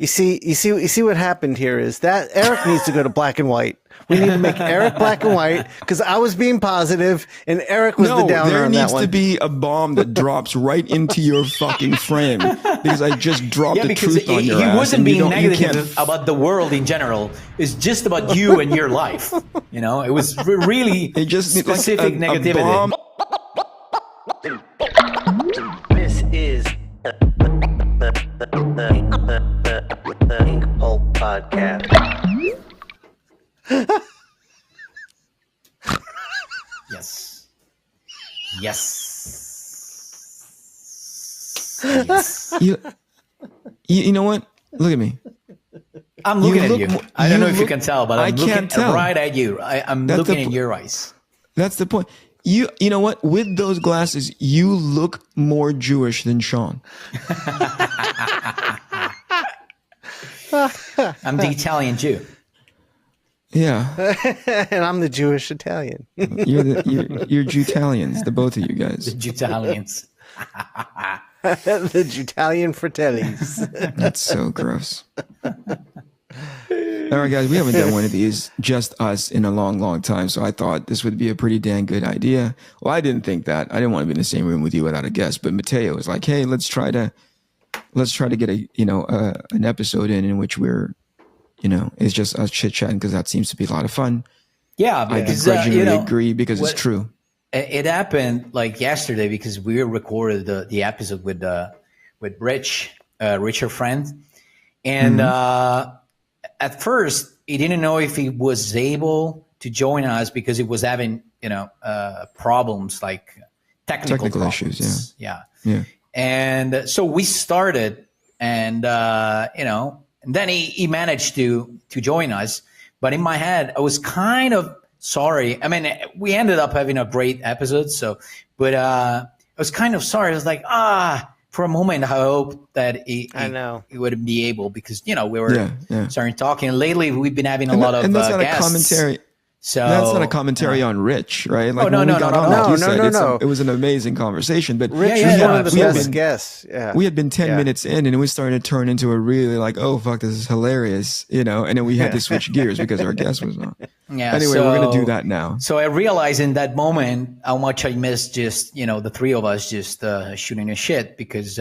You see what happened here is that Eric needs to go to black and white. We need to make Eric black and white because I was being positive and Eric was the downer there on that needs one. to be a bomb that drops right into your fucking frame because I just dropped the truth on your ass. He wasn't being negative about the world in general. It's just about you and your life. You know, it was really specific negativity. This is the Inkpulp podcast. Yes. You know what? Look at me. I'm looking at you. I don't know if you can tell, but I'm looking right at you. I'm looking in your eyes. That's the point. You know what? With those glasses, you look more Jewish than Shawn. I'm the Italian Jew. Yeah. And I'm the Jewish Italian. You're Jew-Italians, the both of you guys. The Jew-Italians. The Jew-Italian fratellis. That's so gross. All right, guys, we haven't done one of these, just us, in a long, long time. So I thought this would be a pretty dang good idea. Well, I didn't think that. I didn't want to be in the same room with you without a guest. But Mattteo was like, "Hey, let's try to get an episode in which we're, it's just us chit chatting because that seems to be a lot of fun." Yeah, I begrudgingly agree because it's true. It happened like yesterday because we recorded the episode with Rich, Richard friend, and at first he didn't know if he was able to join us because he was having problems like technical problems. Issues. Yeah. And so we started, and and then he managed to join us. But in my head, I was kind of sorry. I mean, we ended up having a great episode. But I was kind of sorry. I was like, for a moment, I hope that he wouldn't be able because, we were starting talking. And lately, we've been having a lot of that's not guests. A commentary. So that's not a commentary on Rich, right? Like no. It was an amazing conversation. But Rich is one of the best guests. Yeah. We had been 10 minutes in, and it was starting to turn into a really like, oh fuck, this is hilarious, and then we had to switch gears because our guest was on. Yeah. Anyway, we're gonna do that now. So I realized in that moment how much I missed just the three of us just shooting a shit because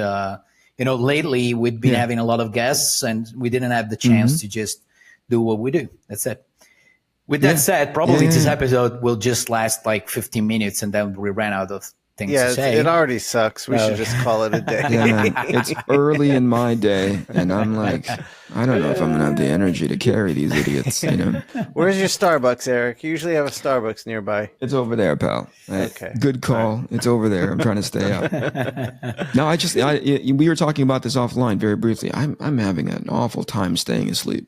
lately we've been having a lot of guests and we didn't have the chance to just do what we do. That's it. With that said, probably this episode will just last like 15 minutes and then we ran out of things to say. It already sucks. We should just call it a day. Yeah, it's early in my day and I'm like, I don't know if I'm going to have the energy to carry these idiots, Where's your Starbucks, Eric? You usually have a Starbucks nearby. It's over there, pal. Okay. Good call. Right. It's over there. I'm trying to stay up. No, we were talking about this offline very briefly. I'm having an awful time staying asleep.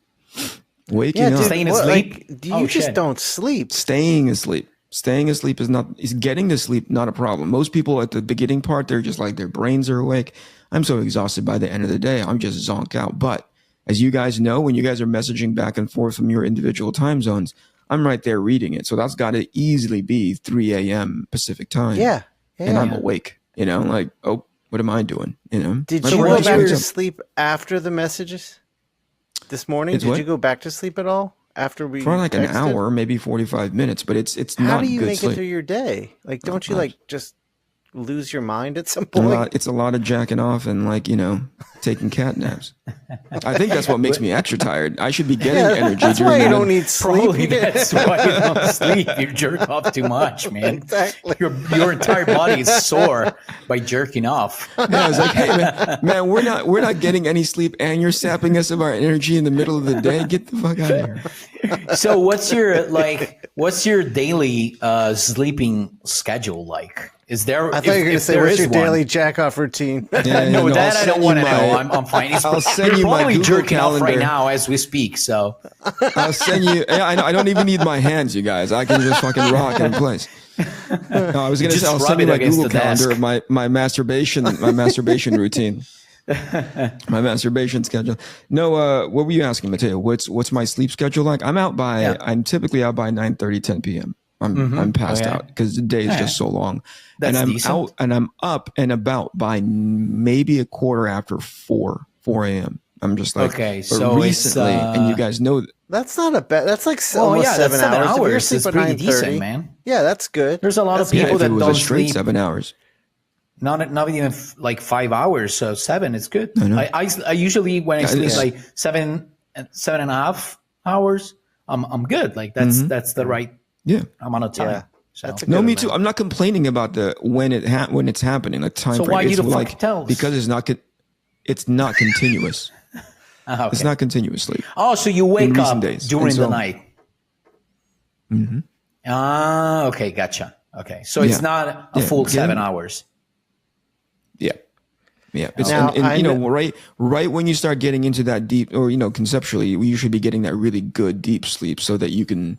Waking up. Staying asleep? You just don't sleep. Staying asleep. Staying asleep is getting to sleep, not a problem. Most people at the beginning part, they're just like their brains are awake. I'm so exhausted by the end of the day. I'm just zonk out. But as you guys know, when you guys are messaging back and forth from your individual time zones, I'm right there reading it. So that's got to easily be 3 a.m. Pacific time. Yeah. And I'm awake, like, oh, what am I doing? Did you go back to sleep after the messages? This morning, did you go back to sleep at all after we for like texted? An hour, maybe 45 minutes? But it's How not. How do you good make sleep. it through your day? Like, don't you like just lose your mind at some point? It's a lot of jacking off and taking cat naps. I think that's what makes me extra tired. I should be getting energy. That's why you don't need sleep. Probably that's why you don't sleep. You jerk off too much, man. Exactly. Your entire body is sore by jerking off. Yeah, I was like, hey man, we're not getting any sleep, and you're sapping us of our energy in the middle of the day. Get the fuck out of here. So what's your daily sleeping schedule like? Is there? I thought you were going to say, what's your daily jack-off routine? No, that I don't want to know. I'm fine. I'll send you my probably Google jerking calendar off right now as we speak. So I'll send you. I don't even need my hands, you guys. I can just fucking rock in place. No, I was going to say I'll send you my Google calendar of my masturbation routine. My masturbation schedule. No, what were you asking, Mattteo? What's my sleep schedule like? I'm typically out by 9:30, 10 p.m. I'm passed out because the day is just so long. That's and I'm decent. out and I'm up and about by maybe a quarter after 4 a.m. I'm just like, Okay, but so recently, and you guys know, That's not a bad. That's like almost that's 7 hours. If you're hours. asleep It's at pretty 9:30, decent, man. Yeah, that's good. There's a lot of That's people if that it was don't a straight sleep. 7 hours. Not even like 5 hours, so 7 is good. know. I usually when I sleep it's- like 7.5 hours, I'm good. Like that's the right Yeah. amount of time. Yeah, So that's a No, good me amount. too. I'm not complaining about the when it's happening, like time So frame. why It's you don't like fucking tell us? because it's not continuous. okay. It's not continuous sleep. Oh, so you wake recent up days. during And so- the night. Okay, gotcha. Okay, so it's Yeah. not a Yeah, full getting- 7 hours. Yeah. Yeah. It's, Now, and you know, I right when you start getting into that deep, or, you know, conceptually, you should be getting that really good deep sleep so that you can,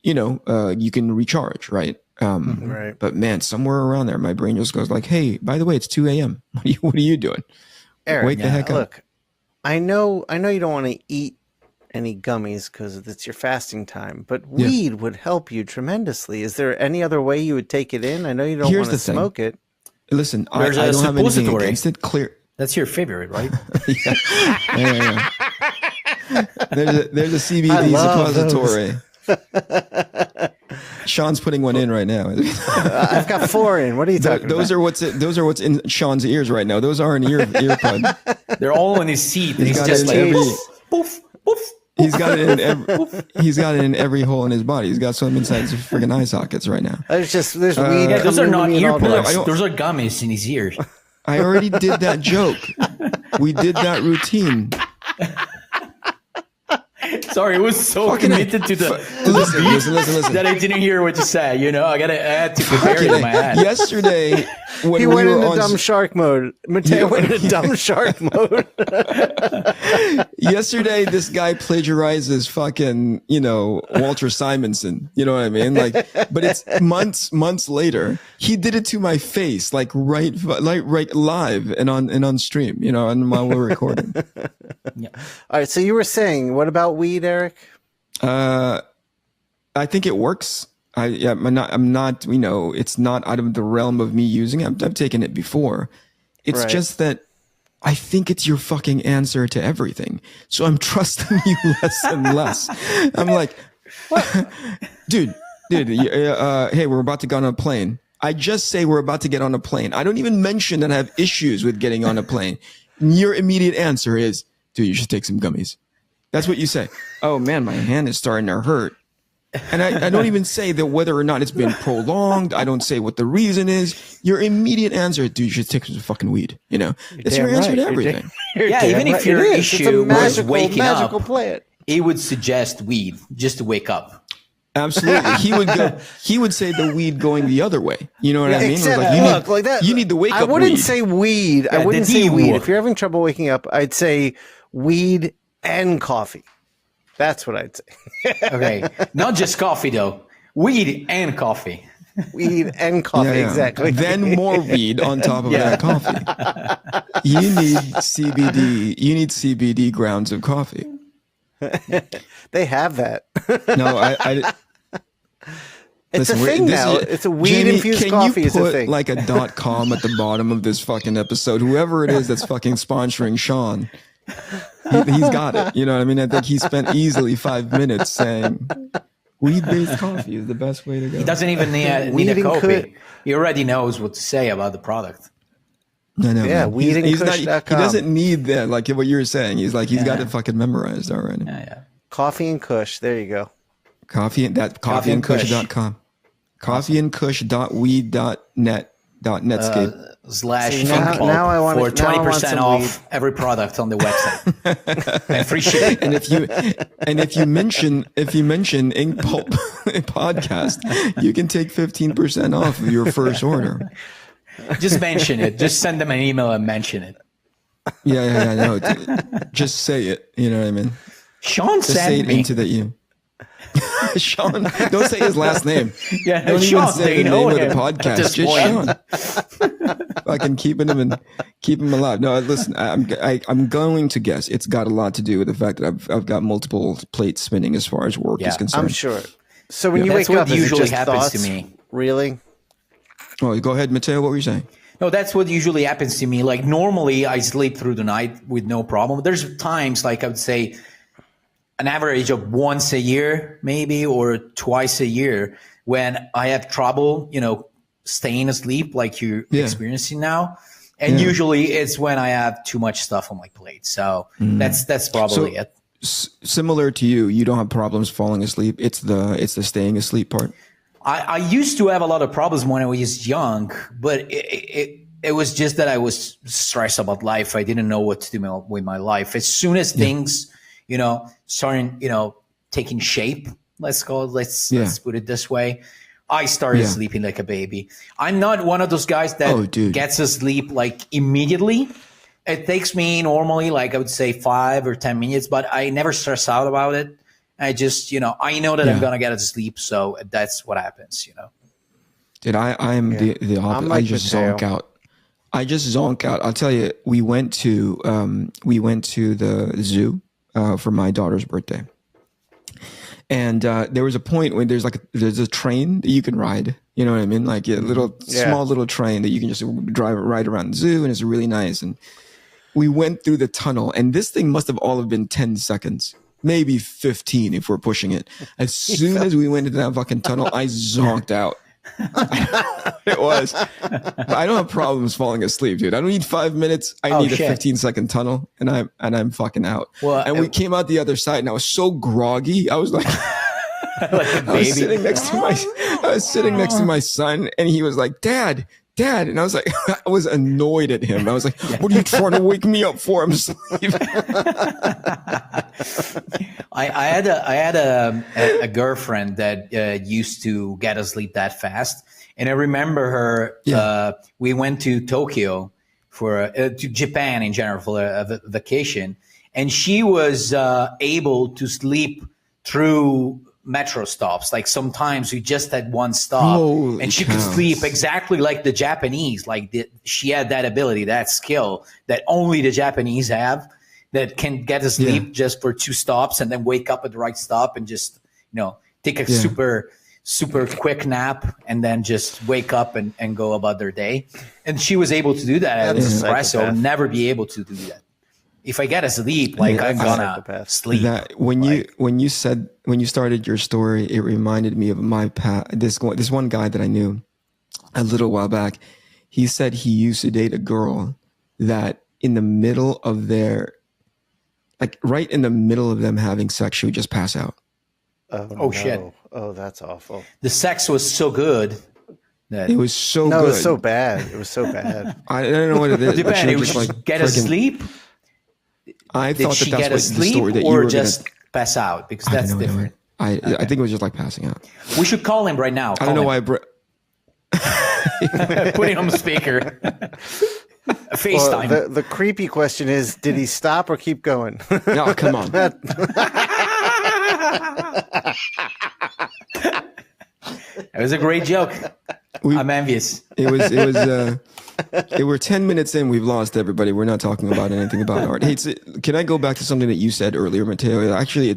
you know, you can recharge, right? Right. But man, somewhere around there, my brain just goes like, hey, by the way, it's 2 a.m. What are you doing? Eric, Wake the heck up. Look, I know you don't want to eat any gummies because it's your fasting time, but weed would help you tremendously. Is there any other way you would take it in? I know you don't Here's want to the thing. smoke it. Listen, I There's a don't have anything suppository. against it. Clear. That's your favorite, right? Yeah. There's a I CBD love suppository. Sean's putting one in right now. I've got 4 in. What are you talking Those about? are what's in Sean's ears right now. Those aren't earpod. They're all in his seat, and he's got just it like in every- poof, poof. He's got it in every hole in his body. He's got some inside his friggin' eye sockets right now. There's weed. Yeah, those are coming not into me in all earplugs. directions. Those are gummies in his ears. I already did that joke. We did that routine. Sorry, it was so committed to the Listen. that I didn't hear what you said. You know, I had to prepare it in my head. Yesterday, when He we went were into on dumb shark mode. Mateo went into dumb shark mode. yesterday, this guy plagiarizes fucking, you know, Walter Simonson. You know what I mean? Like, but it's months later. He did it to my face, like right live and on stream. You know, and while we're recording. All right. So you were saying, what about weed, Eric? I think it works. I'm not, you know, it's not out of the realm of me using it. I've taken it before. It's Right. just that I think it's your fucking answer to everything. So I'm trusting you less and less. I'm like, dude, hey, we're about to get on a plane. I just say we're about to get on a plane. I don't even mention that I have issues with getting on a plane. Your immediate answer is, dude, you should take some gummies. That's what you say. Oh man, my hand is starting to hurt. And I don't even say that whether or not it's been prolonged. I don't say what the reason is. Your immediate answer, dude, you should take some fucking weed. You know, that's your damn answer right. to You're everything. Yeah, even if your It is. It's a issue was magical, waking magical up, plant. he would suggest weed just to wake up. Absolutely, he would say the weed going the other way. You know what I mean? Except, Like, look, like that. you need the wake I up wouldn't weed. say weed. I Yeah, wouldn't the say D weed. word. If you're having trouble waking up, I'd say weed and coffee. That's what I'd say. Okay, not just coffee though. Weed and coffee. Weed and coffee, Yeah, yeah. exactly. Then more weed on top of that coffee. You need CBD. You need CBD grounds of coffee. They have that. No, It's listen, a thing this now. is- It's a weed Jamie, infused can coffee. you Is a put thing. like a .com at the bottom of this fucking episode? Whoever it is that's fucking sponsoring Shawn, he's got it. You know what I mean? I think he spent easily 5 minutes saying weed-based coffee is the best way to go. He doesn't even need a Weed and copy. He already knows what to say about the product. I know, Yeah, man. He's not, he weedandkush.com. doesn't need that, like what you were saying. He's like, he's got it fucking memorized already. Yeah. Coffee and Kush. There you go. Coffeeandkush.com. Coffeeandkush.weed.net.netscape. Slash See, now- Inkpulp now I wanna- for now I want 20% some off weed. every product on the website and free shipping. And if you mention Inkpulp podcast, you can take 15% off of your first order. Just mention it. Just send them an email and mention it. Yeah. No, just say it. You know what I mean? Sean Just say sent it me. into the you. Sean, don't say his last name. Yeah, Don't even Sean, say they the know name of the him podcast. at this Just point. Sean. Fucking keep him alive. No, listen, I'm going to guess it's got a lot to do with the fact that I've got multiple plates spinning as far as work Yeah, is concerned. I'm sure. So when you That's wake what up, is it usually just happens thoughts? to me. Really? Oh, go ahead, Matteo. What were you saying? No, that's what usually happens to me. Like normally I sleep through the night with no problem. There's times, like I would say an average of once a year, maybe, or twice a year, when I have trouble, staying asleep like you're experiencing now. And usually it's when I have too much stuff on my plate. So that's probably it. Similar to you, you don't have problems falling asleep. It's the staying asleep part. I used to have a lot of problems when I was young, but it was just that I was stressed about life. I didn't know what to do with my life. As soon as things, starting, taking shape, let's put it this way, I started sleeping like a baby. I'm not one of those guys that gets asleep like immediately. It takes me normally, like I would say 5 or 10 minutes, but I never stress out about it. I just, I know that I'm going to get to sleep. So that's what happens, Dude, I am the opposite. Like I just Mattteo. zonk out. I'll tell you, we went to the zoo for my daughter's birthday. And there was a point when there's a train that you can ride. You know what I mean? Like a small little train that you can just ride around the zoo, and it's really nice. And we went through the tunnel, and this thing must have all been 10 seconds. Maybe 15 if we're pushing it. As soon as we went into that fucking tunnel, I zonked out. It was. I don't have problems falling asleep, dude. I don't need 5 minutes. I need a 15-second tunnel, and I'm fucking out. Well, and we came out the other side, and I was so groggy. I was like, like a baby. I was sitting next to my son, and he was like, Dad. And I was like, I was annoyed at him. I was like, what are you trying to wake me up for? I'm asleep. I had a girlfriend that used to get asleep that fast. And I remember her, we went to Tokyo to Japan in general for a vacation. And she was able to sleep through metro stops. Like sometimes we just had one stop and she could sleep exactly like the Japanese. She had that ability, that skill that only the Japanese have, that can get to sleep just for 2 stops and then wake up at the right stop and just, take a super quick nap and then just wake up and go about their day. And she was able to do that at espresso. I'll never be able to do that. If I get asleep, I'm gonna sleep. When you started your story, it reminded me of my this one guy that I knew a little while back. He said he used to date a girl that in the middle of right in the middle of them having sex, she would just pass out. Oh shit! Oh, that's awful. The sex was so good. It was so good. No, it was so bad. It was so bad. I don't know what it is. Depending, it was just get asleep. I thought Did she that's get what asleep the story that you or were just pass out? Because that's different. I think it was just like passing out. We should call him right now. I don't know why. Put him on the speaker. FaceTime. Well, the creepy question is, did he stop or keep going? No, come on. It was a great joke. I'm envious. It were 10 minutes in, we've lost everybody. We're not talking about anything about art. Hey, can I go back to something that you said earlier, Matteo? Actually,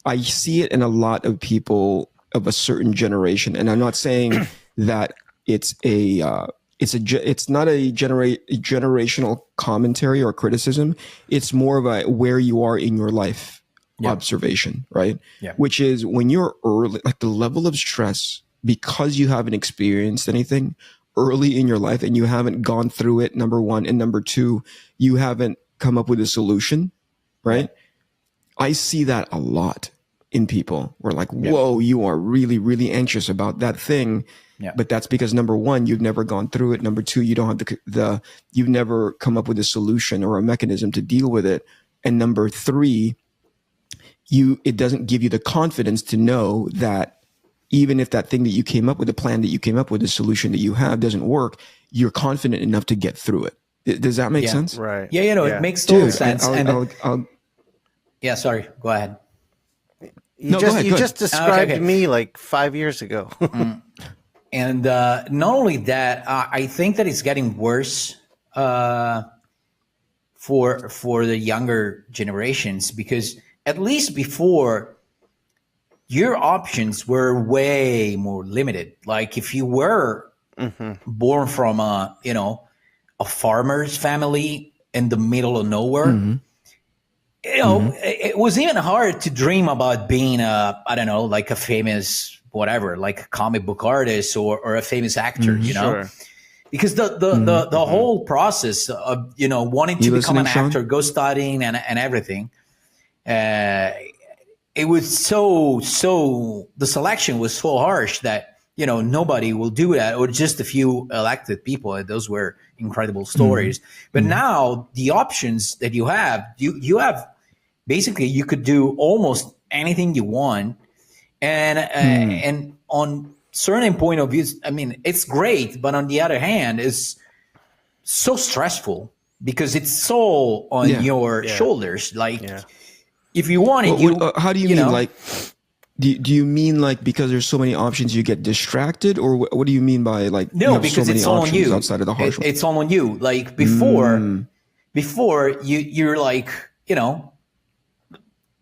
I see it in a lot of people of a certain generation, and I'm not saying that it's not a generational commentary or criticism. It's more of a where you are in your life observation, right? Yeah. Which is when you're early, like the level of stress, because you haven't experienced anything early in your life and you haven't gone through it, number one, and number two, you haven't come up with a solution, right? I see that a lot in people. We're like, whoa, you are really, really anxious about that thing. Yeah. But that's because number one, you've never gone through it. Number two, you don't have you've never come up with a solution or a mechanism to deal with it. And number three, it doesn't give you the confidence to know that even if that thing that you came up with, the plan that you came up with, the solution that you have doesn't work, you're confident enough to get through it. Does that make sense? Right. Yeah, it makes total sense. Sorry, go ahead. You just described me like 5 years ago. And not only that, I think that it's getting worse for the younger generations, because at least before, your options were way more limited. Like if you were born from a farmer's family in the middle of nowhere. It was even hard to dream about being like a famous whatever, like a comic book artist or a famous actor, Sure. because the whole process of wanting to become an actor, Shawn? Go studying and everything, it was so the selection was so harsh that nobody will do that, or just a few elected people. And those were incredible stories. But now the options that you have basically you could do almost anything you want, and on certain point of views, I mean, it's great, but on the other hand, it's so stressful because it's so on your shoulders. Like, if you want it, how do you mean? Like, do you mean like because there's so many options you get distracted, or what do you mean by like no? Because so it's all on you. Outside of the harsh it's all on you. Like before you're like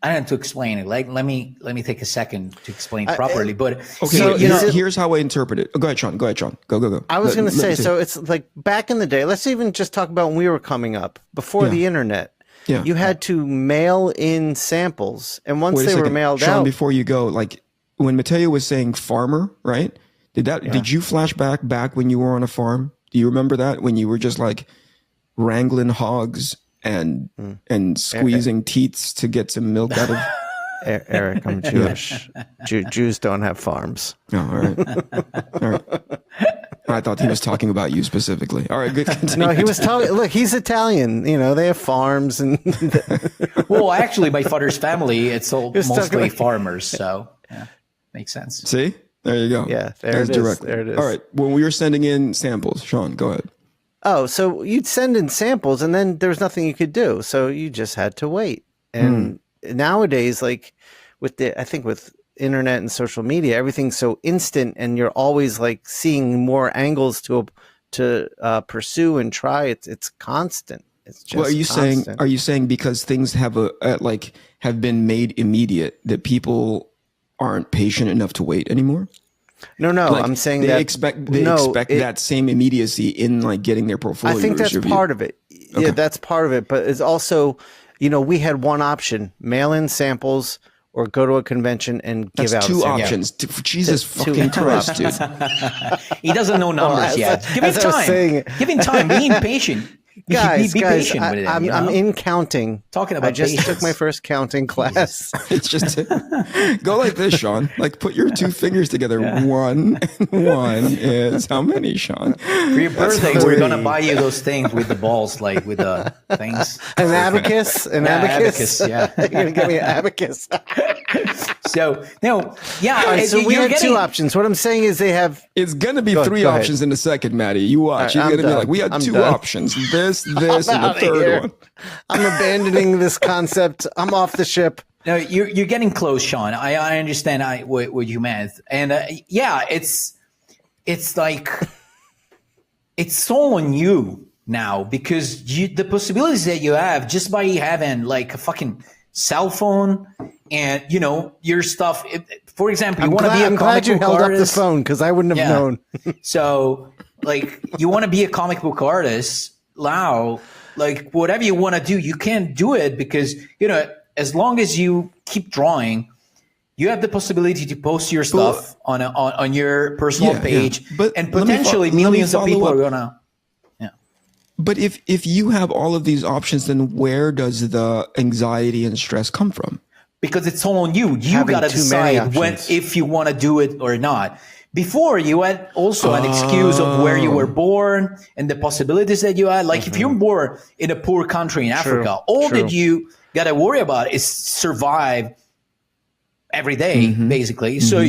I don't have to explain it. Like, let me take a second to explain properly. But okay, so here's how I interpret it. Go ahead, Shawn. Go. I was going to say, so it's like back in the day. Let's even just talk about when we were coming up before the internet. Yeah. You had to mail in samples, and once they were mailed Shawn, out. Before you go, like when Matteo was saying farmer, right? Did you flash back when you were on a farm? Do you remember that when you were just like wrangling hogs and squeezing teats to get some milk out of? Eric, I'm Jewish. Jews don't have farms. Oh, all right. I thought he was talking about you specifically. All right, good. Continue. No, he was talking. Look, he's Italian. They have farms and. Well, actually, my father's family, it's all mostly farmers, so makes sense. See, there you go. Yeah, there it is. All right, when we were sending in samples, Shawn, go ahead. Oh, so you'd send in samples, and then there was nothing you could do, so you just had to wait. And nowadays, like with internet and social media, everything's so instant, and you're always like seeing more angles to pursue and try. It's constant. It's just. Well, are you saying because things have have been made immediate that people aren't patient enough to wait anymore? No, like, I'm saying they expect that same immediacy in like getting their portfolio. I think that's part of it. Okay. Yeah, that's part of it. But it's also, we had one option: mail in samples or go to a convention and give out. Two options. Yeah. Jesus fucking Christ, dude! He doesn't know numbers yet. Give him time. Give him time. Be patient. Guys, be patient with it. I'm in counting. Talking about I just took my first counting class. It's just go like this, Shawn. Like put your two fingers together. Yeah. One is how many, Shawn? For your birthday, we're gonna buy you those things with the balls, like with the things. An abacus. Abacus. Yeah, you're gonna give me an abacus. So no, yeah. Right, so we had two options. What I'm saying is they have. It's gonna be three options in a second, Matty. You watch. Right, He's gonna be like, we had two options. This, and the third one. I'm abandoning this concept. I'm off the ship. No, you're getting close, Shawn. I understand what you meant, and it's like it's so on you now because the possibilities that you have just by having like a fucking cell phone and your stuff. For example, you want to be a I'm glad you held up the phone because I wouldn't have known. So, like, you want to be a comic book artist now, like whatever you want to do, you can't do it because as long as you keep drawing, you have the possibility to post your stuff on your personal page, and potentially millions of people are gonna. But if you have all of these options, then where does the anxiety and stress come from? Because it's all on you. You got to decide if you want to do it or not. Before, you had also an excuse of where you were born and the possibilities that you had. Like if you're born in a poor country in Africa, all that you got to worry about is survive every day, basically. So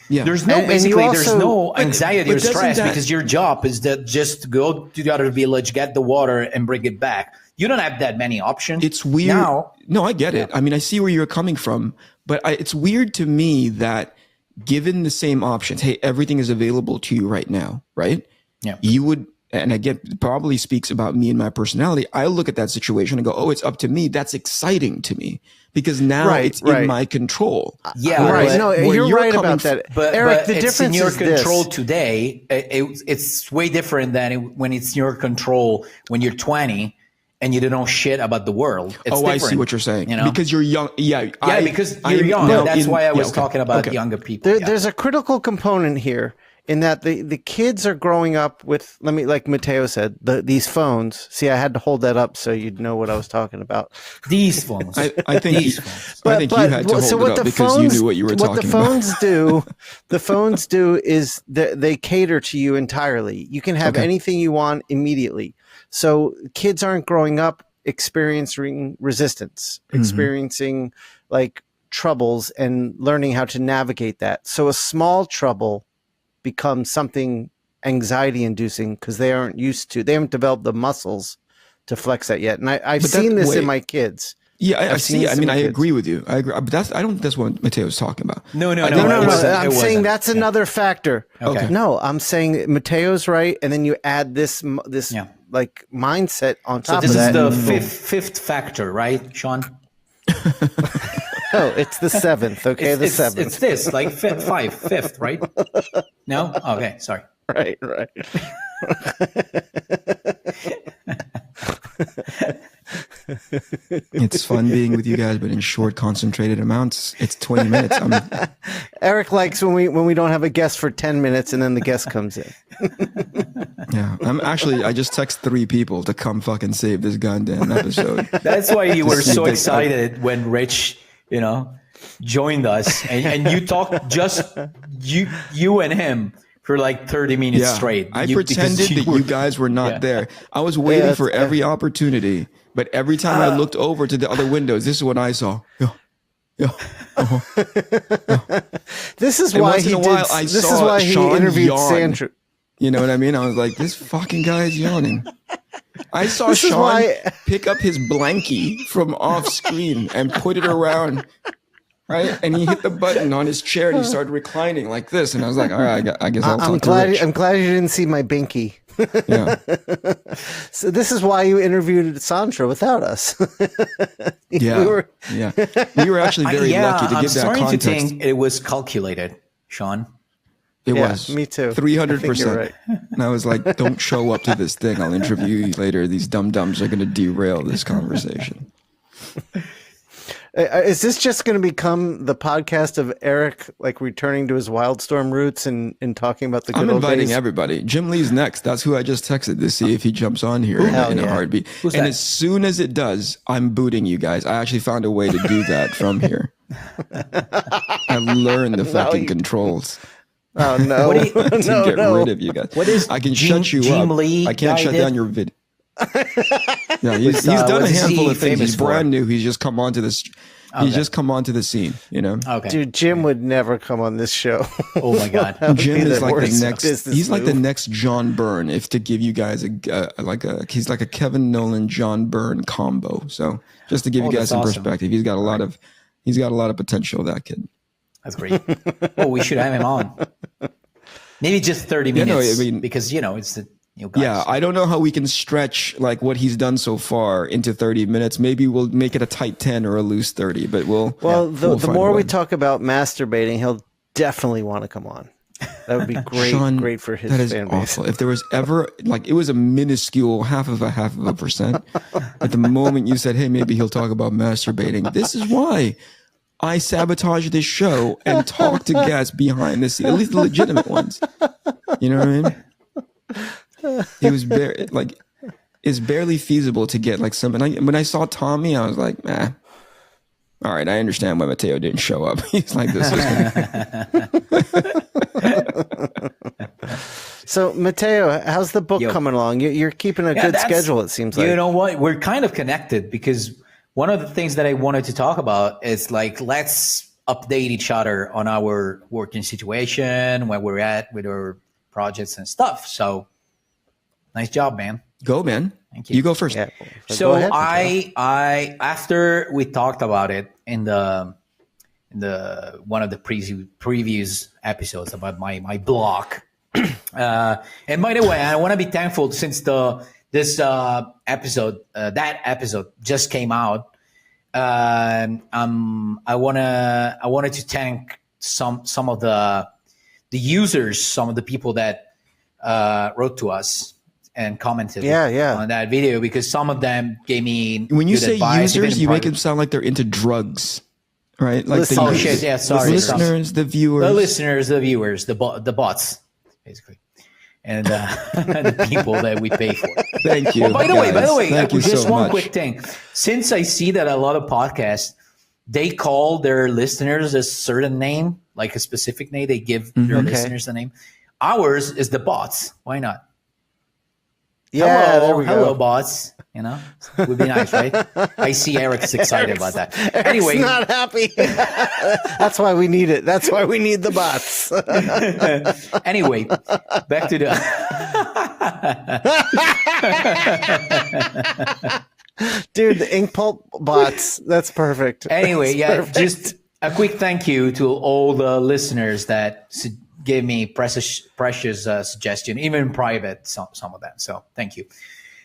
there's no there's no anxiety or stress because your job is that just go to the other village, get the water, and bring it back. You don't have that many options. It's weird. Now, no, I get it. I mean, I see where you're coming from, but it's weird to me that given the same options, hey, everything is available to you right now, right? Yeah. You would and again, probably speaks about me and my personality. I look at that situation and go, oh, it's up to me. That's exciting to me because now it's in my control. Yeah, right. No, you're right about that. But, Eric, the it's difference in your is control this. today. It's way different than when it's in your control when you're 20 and you don't know shit about the world. It's different, I see what you're saying. You know? Because you're young. Yeah, because you're young. That's why I was talking about younger people. There's a critical component here in that the kids are growing up with, like Matteo said, these phones. See, I had to hold that up so you'd know what I was talking about. These phones. I think these phones. I think you had to hold it up because you knew what you were talking about. The phones do is they cater to you entirely. You can have anything you want immediately. So kids aren't growing up experiencing resistance, experiencing like troubles and learning how to navigate that. So a small trouble becomes something anxiety inducing because they haven't developed the muscles to flex that yet. And I've seen this in my kids. Yeah, I see. I mean, I agree with you. I agree, but I don't think that's what Matteo's talking about. No. I'm saying that's another factor. Okay. No, I'm saying Matteo's right, and then you add this like mindset on top of that. So this is the fifth factor, right, Shawn? No, it's the seventh. Okay, the seventh. It's this, like fifth, right? No? Okay, sorry. Right. It's fun being with you guys, but in short, concentrated amounts. It's 20 minutes. Eric likes when we don't have a guest for 10 minutes and then the guest comes in. Yeah, I just text 3 people to come fucking save this goddamn episode. That's why you were so excited when Rich, joined us, and you talked just you and him for like 30 minutes straight. I pretended that you guys were not there. I was waiting for every opportunity, but every time I looked over to the other windows, this is what I saw. This is why he interviewed Sandra. You know what I mean? I was like, this fucking guy is yawning. I saw Shawn pick up his blankie from off screen and put it around, right? And he hit the button on his chair and he started reclining like this. And I was like, all right, I guess I'll talk to Rich. I'm glad you didn't see my binky. Yeah. So this is why you interviewed Sandra without us. We were actually very lucky to give that context. I'm starting to think it was calculated, Shawn. It was. Me too. 300%. Right. And I was like, don't show up to this thing. I'll interview you later. These dum-dums are going to derail this conversation. Is this just going to become the podcast of Eric, like returning to his Wildstorm roots and talking about the good old days? I'm inviting everybody. Jim Lee's next. That's who I just texted to see if he jumps on here in a heartbeat. Who's and that? as soon as it does, I'm booting you guys. I actually found a way to do that from here. I learned the fucking controls. Oh no! to get rid of you guys. What is I can shut you Jim up. Lee I can't shut down your video. Yeah, he's done a handful of things. He's brand new. He's just come onto this. He's just come onto the scene. Okay. Dude, Jim would never come on this show. Oh my god! Jim is like the next. He's like the next John Byrne. If to give you guys he's like a Kevin Nolan John Byrne combo. So just to give you guys some perspective, he's got a lot of potential. That kid. That's great. Oh, we should have him on. Maybe just 30 minutes. Because it's the guys. Yeah, I don't know how we can stretch like what he's done so far into 30 minutes. Maybe we'll make it a tight 10 or a loose 30, but the more we talk about masturbating, he'll definitely want to come on. That would be great. Shawn, great for his that is fan base. awful. If there was ever it was a minuscule half of a percent. At the moment you said, hey, maybe he'll talk about masturbating. This is why I sabotage this show and talk to guests behind the scenes, at least the legitimate ones. You know what I mean? It was it's barely feasible to get like some. And when I saw Tommy, I was like, all right, I understand why Matteo didn't show up. He's like, this is So, Matteo, how's the book coming along? You're keeping a good schedule, it seems like. You know what? We're kind of connected because one of the things that I wanted to talk about is let's update each other on our working situation, where we're at with our projects and stuff. So nice job, man. Go, man. Thank you. You go first. Yeah. So I after we talked about it in the one of the previous episodes about my blog And by the way, I want to be thankful since this episode, that episode just came out. I wanted to thank some of the users, some of the people that wrote to us and commented on that video, because some of them gave me when you good say advice, users, you make it sound like they're into drugs, right? Like the listeners, the viewers, the viewers, the viewers, basically, and the people that we pay for. Thank you. Oh, by the way, thank you just so one much. quick thing. Since I see that a lot of podcasts, they call their listeners a certain name, like a specific name. They give their listeners a name. Ours is the bots. Why not? Yeah, hello, bots. You know, would be nice, right? I see Eric's excited about that. Anyway, Eric's not happy. That's why we need it. That's why we need the bots. Anyway, back to the. Dude, the Inkpulp bots. That's perfect. Anyway, That's perfect. just a quick thank you to all the listeners that gave me precious suggestion, even in private, some of them. So thank you.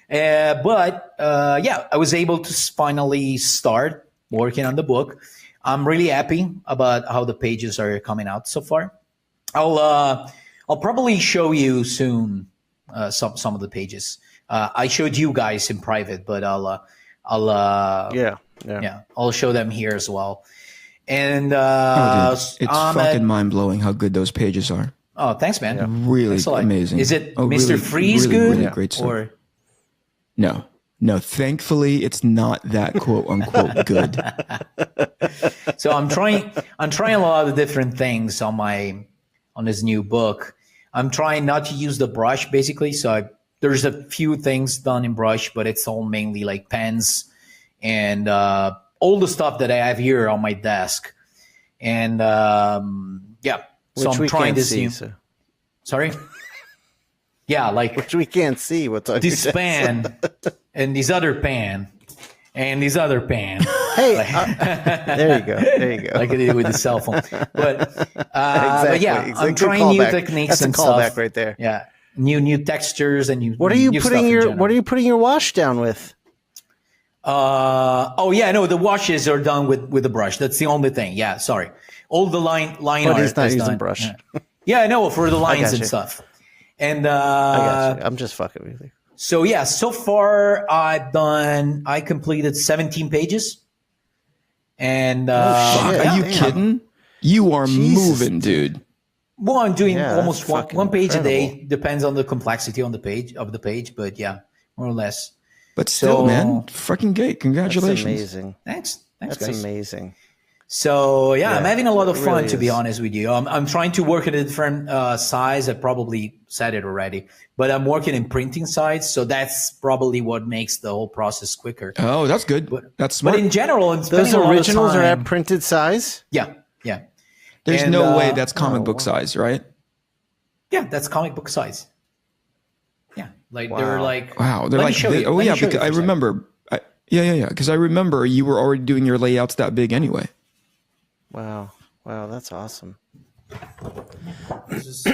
But I was able to finally start working on the book. I'm really happy about how the pages are coming out so far. I'll probably show you soon some of the pages. I showed you guys in private, but I'll show them here as well. And it's fucking mind blowing how good those pages are. Oh, thanks, man. Yeah. Really amazing. Is it Mr. Freeze good? Really great stuff. Or no. Thankfully, it's not that quote unquote good. So I'm trying a lot of different things on this new book. I'm trying not to use the brush, basically. So there's a few things done in brush, but it's all mainly like pens and all the stuff that I have here on my desk. And so I'm trying this new. So. Sorry. Yeah, like which we can't see what's on this pan and this other pan and this other pan. Hey, there you go. Like I did with the cell phone. But exactly. I'm trying new techniques and stuff. That's a callback right there. Yeah, new textures and new. What are you putting your wash down with? The washes are done with the brush. That's the only thing. Yeah, sorry. All the line but art he's not is using done. brush. Yeah, I know, for the lines and stuff. And I got you. I'm just fucking with you. So yeah, so far I completed 17 pages. And are you kidding? You are moving, dude. Well, I'm doing almost one page a day. Depends on the complexity on the page, but yeah, more or less. But still, man, fucking great. Congratulations. That's amazing. Thanks That's guys. Amazing. So I'm having a lot of fun, really to be honest with you. I'm trying to work at a different size. I probably said it already, but I'm working in printing size, so that's probably what makes the whole process quicker. Oh, that's good. That's smart. But in general, those originals are at printed size. Yeah. There's no way that's comic book size, right? Yeah, that's comic book size. Yeah, they're like They're like because I remember. Because I remember you were already doing your layouts that big anyway. Wow, that's awesome. This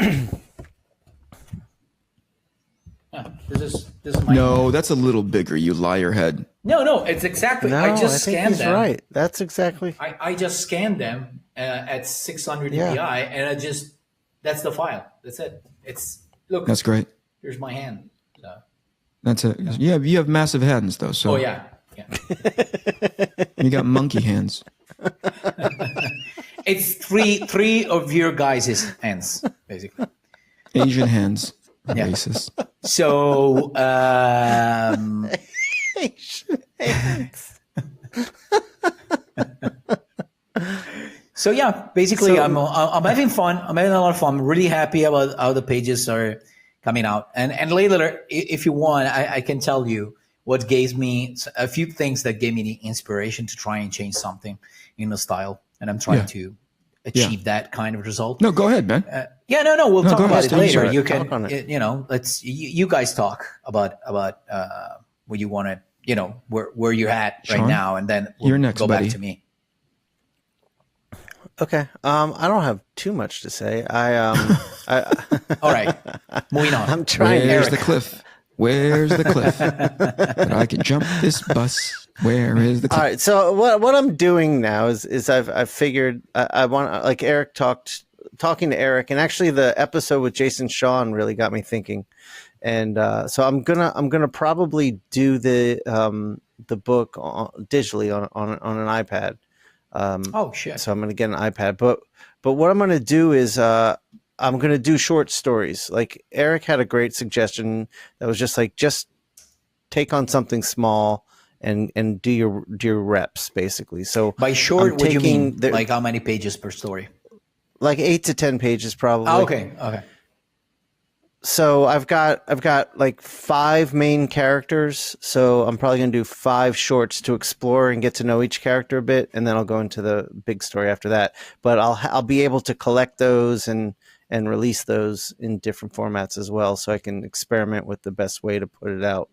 is my No, that's a little bigger, you liar head. No, it's exactly. No, I just think scanned he's them. Right. That's exactly. I just scanned them at 600 dpi, and that's the file. That's it. Look. That's great. Here's my hand. So. That's it. Yeah, you have massive hands though. So. Oh yeah. You got monkey hands. It's three of your guys' hands, basically. Asian hands. Racist. So Asian hands. So yeah, basically I'm having fun. I'm having a lot of fun. I'm really happy about how the pages are coming out. And later, if you want, I can tell you what gave me a few things that gave me the inspiration to try and change something in the style. And I'm trying to achieve that kind of result. No, go ahead, man. We'll talk about it later. You can, let's you guys talk about what you want to, where you're at right Shawn, now, and then we'll you're next, go buddy. back to me. Okay. I don't have too much to say. All right, moving on. I'm trying. Where's Eric. the cliff? Where's the cliff? That I can jump this bus. Where is the All cliff? right. So what I'm doing now is I've figured I want, like Eric talking to Eric, and actually the episode with Jason Shawn really got me thinking. And so I'm gonna probably do the book digitally on an iPad. Oh shit! So I'm gonna get an iPad, but what I'm gonna do is I'm gonna do short stories. Like Eric had a great suggestion that was just take on something small and do your reps basically. So By short, I'm what do you mean? taking Like how many pages per story? like 8 to 10 pages probably. Oh, okay, okay. So I've got like 5 main characters. So I'm probably going to do 5 shorts to explore and get to know each character a bit, and then I'll go into the big story after that. But I'll be able to collect those and release those in different formats as well, so I can experiment with the best way to put it out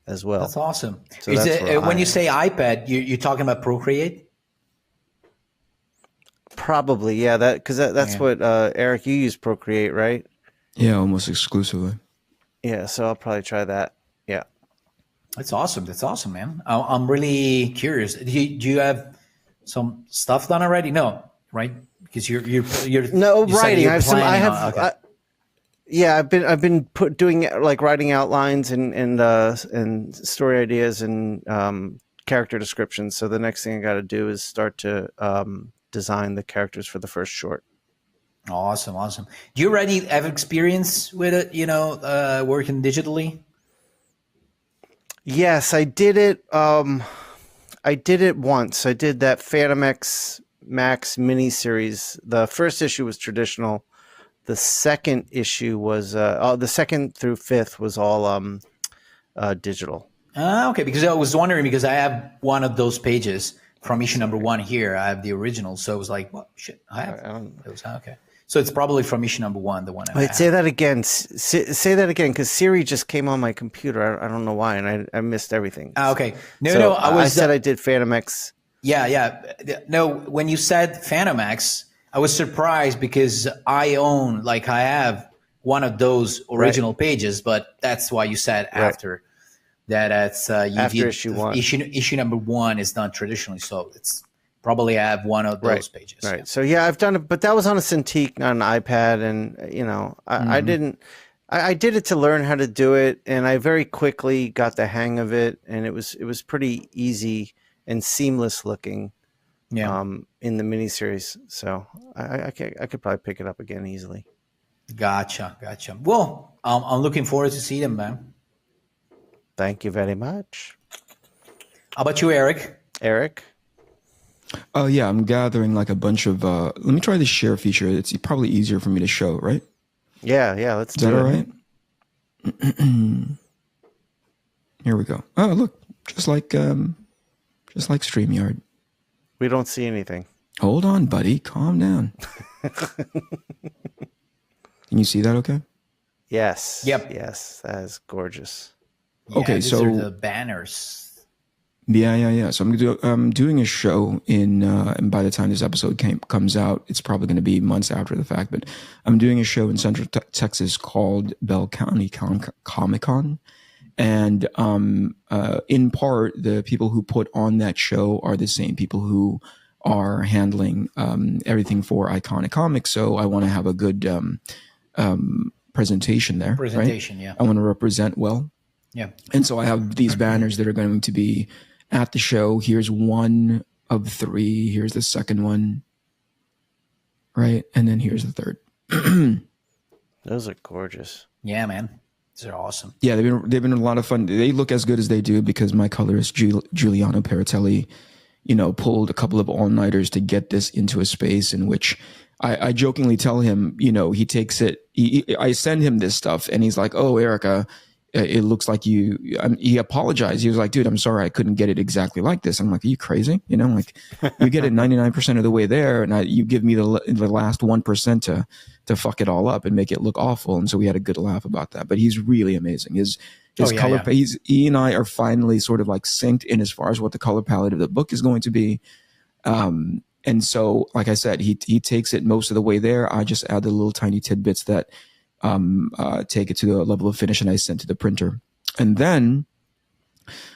as well. That's awesome. So Is that's it, where when you say iPad, you're talking about Procreate? Probably, yeah. That's Yeah. what Eric, you use Procreate, right? Yeah, almost exclusively. Yeah, so I'll probably try that. Yeah. That's awesome. That's awesome, man. I'm really curious. Do you have some stuff done already? No, right? Because you're No, you said writing. you're I have some. I planning have. on- okay. Yeah, I've been doing like writing outlines and story ideas and character descriptions. So the next thing I got to do is start to design the characters for the first short. Awesome, awesome. Do you already have experience with it? Working digitally? Yes, I did it. I did it once. I did that Phantom X Max miniseries. The first issue was traditional. The second issue was the second through 5th was all digital. Okay, because I was wondering, because I have one of those pages from issue number 1 here. I have the original, so I was like, "Well, shit, I have those." Okay, so it's probably from issue number 1, the one. Wait, say that again. Say that again, because Siri just came on my computer. I don't know why, and I missed everything. Okay, So I said I did Phantom X. Yeah. No, when you said Phantom X, I was surprised because I have one of those original pages, but that's why you said after that. That's After issue 1. Issue number 1 is done traditionally, so it's probably I have one of those pages. Right. So yeah, I've done it, but that was on a Cintiq, not an iPad, and I didn't. I did it to learn how to do it, and I very quickly got the hang of it, and it was pretty easy and seamless looking. Yeah. In the miniseries, so I could probably pick it up again easily. Gotcha. Well, I'm looking forward to see them, man. Thank you very much. How about you, Eric? Eric? Oh yeah, I'm gathering like a bunch of. Let me try the share feature. It's probably easier for me to show, right? Yeah. Let's do it. Is that all right? Here we go. Oh, look, just like StreamYard. We don't see anything. Hold on, buddy. Calm down. Can you see that okay? Yes. Yep. Yes, that is gorgeous. Okay, these so- are the banners. Yeah. So I'm doing a show and by the time this episode comes out, it's probably going to be months after the fact, but I'm doing a show in Central Texas called Bell County Comic Con. And in part, the people who put on that show are the same people who are handling everything for Iconic Comics. So I want to have a good presentation there. Presentation, right? yeah. I want to represent well. Yeah. And so I have these banners that are going to be at the show. Here's one of 3. Here's the second one. Right. And then here's the third. Those are gorgeous. Yeah, man. These are awesome. Yeah, they've been a lot of fun. They look as good as they do because my colorist Giuliano Peritelli, pulled a couple of all-nighters to get this into a space in which I jokingly tell him, he takes it. I send him this stuff, and he's like, "Oh, Erica, it looks like you." He apologized. He was like, "Dude, I'm sorry, I couldn't get it exactly like this." I'm like, "Are you crazy? You get it 99% of the way there, and you give me the last 1% to fuck it all up and make it look awful." And so we had a good laugh about that. But he's really amazing. His color, he and I are finally sort of like synced in as far as what the color palette of the book is going to be. And And so, like I said, he takes it most of the way there. I just add the little tiny tidbits that take it to the level of finish, and I send to the printer. And then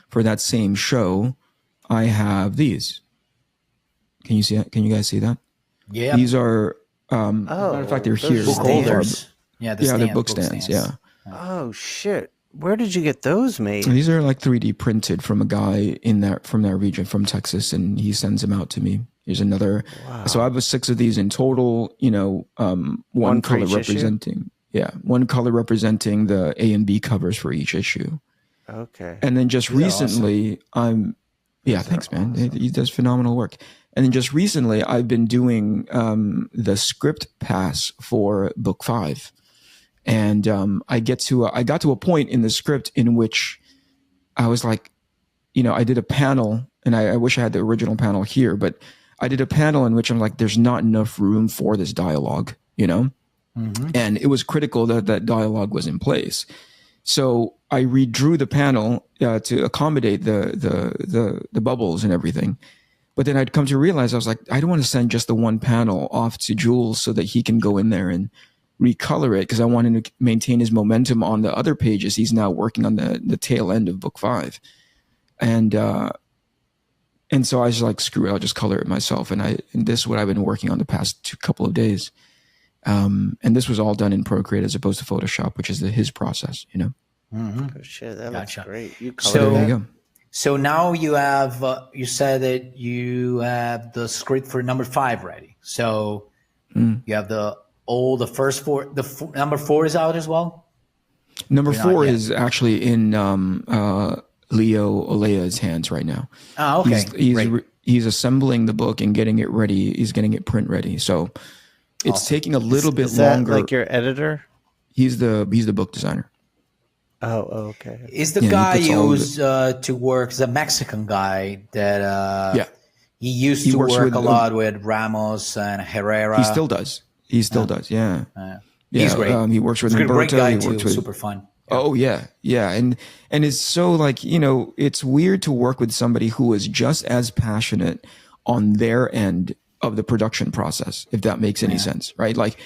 for that same show, I have these. Can you see that? Can you guys see that? Yeah. These are, matter of fact, they're here. Book holders. Yeah, they're book stands. Yeah. Oh shit! Where did you get those made? These are like 3D printed from a guy from that region, from Texas, and he sends them out to me. Here's another. Wow. So I have 6 of these in total. One color representing. Issue? One color representing the A and B covers for each issue. Okay. And then just recently, awesome. Thanks, man. Awesome. He does phenomenal work. And then just recently, I've been doing the script pass for book 5. And I got to a point in the script in which I was like, I did a panel, and I wish I had the original panel here, but I did a panel in which I'm like, there's not enough room for this dialogue, Mm-hmm. And it was critical that that dialogue was in place. So I redrew the panel to accommodate the bubbles and everything. But then I'd come to realize, I was like, I don't want to send just the one panel off to Jules so that he can go in there and recolor it, because I wanted to maintain his momentum on the other pages. He's now working on the tail end of book 5. And so I was like, screw it, I'll just color it myself. And this is what I've been working on the past couple of days. And this was all done in Procreate as opposed to Photoshop, which is his process, Mm-hmm. Oh shit, that looks great. You so colored there you go. So now you have, you said that you have the script for number 5 ready. So you have the first 4, number 4 is out as well? Number 4 is actually in Leo Olea's hands right now. Oh, okay. He's assembling the book and getting it ready. He's getting it print ready. So it's taking a little bit longer. That like your editor? He's the book designer. Oh, okay. Is the guy used to work, the Mexican guy that he used to work a lot with Ramos and Herrera? He still does. He still does. Yeah. He's great. He works with Humberto. Great guy too. Super fun. Oh yeah. And it's so like, it's weird to work with somebody who is just as passionate on their end of the production process, if that makes any sense, right? Like,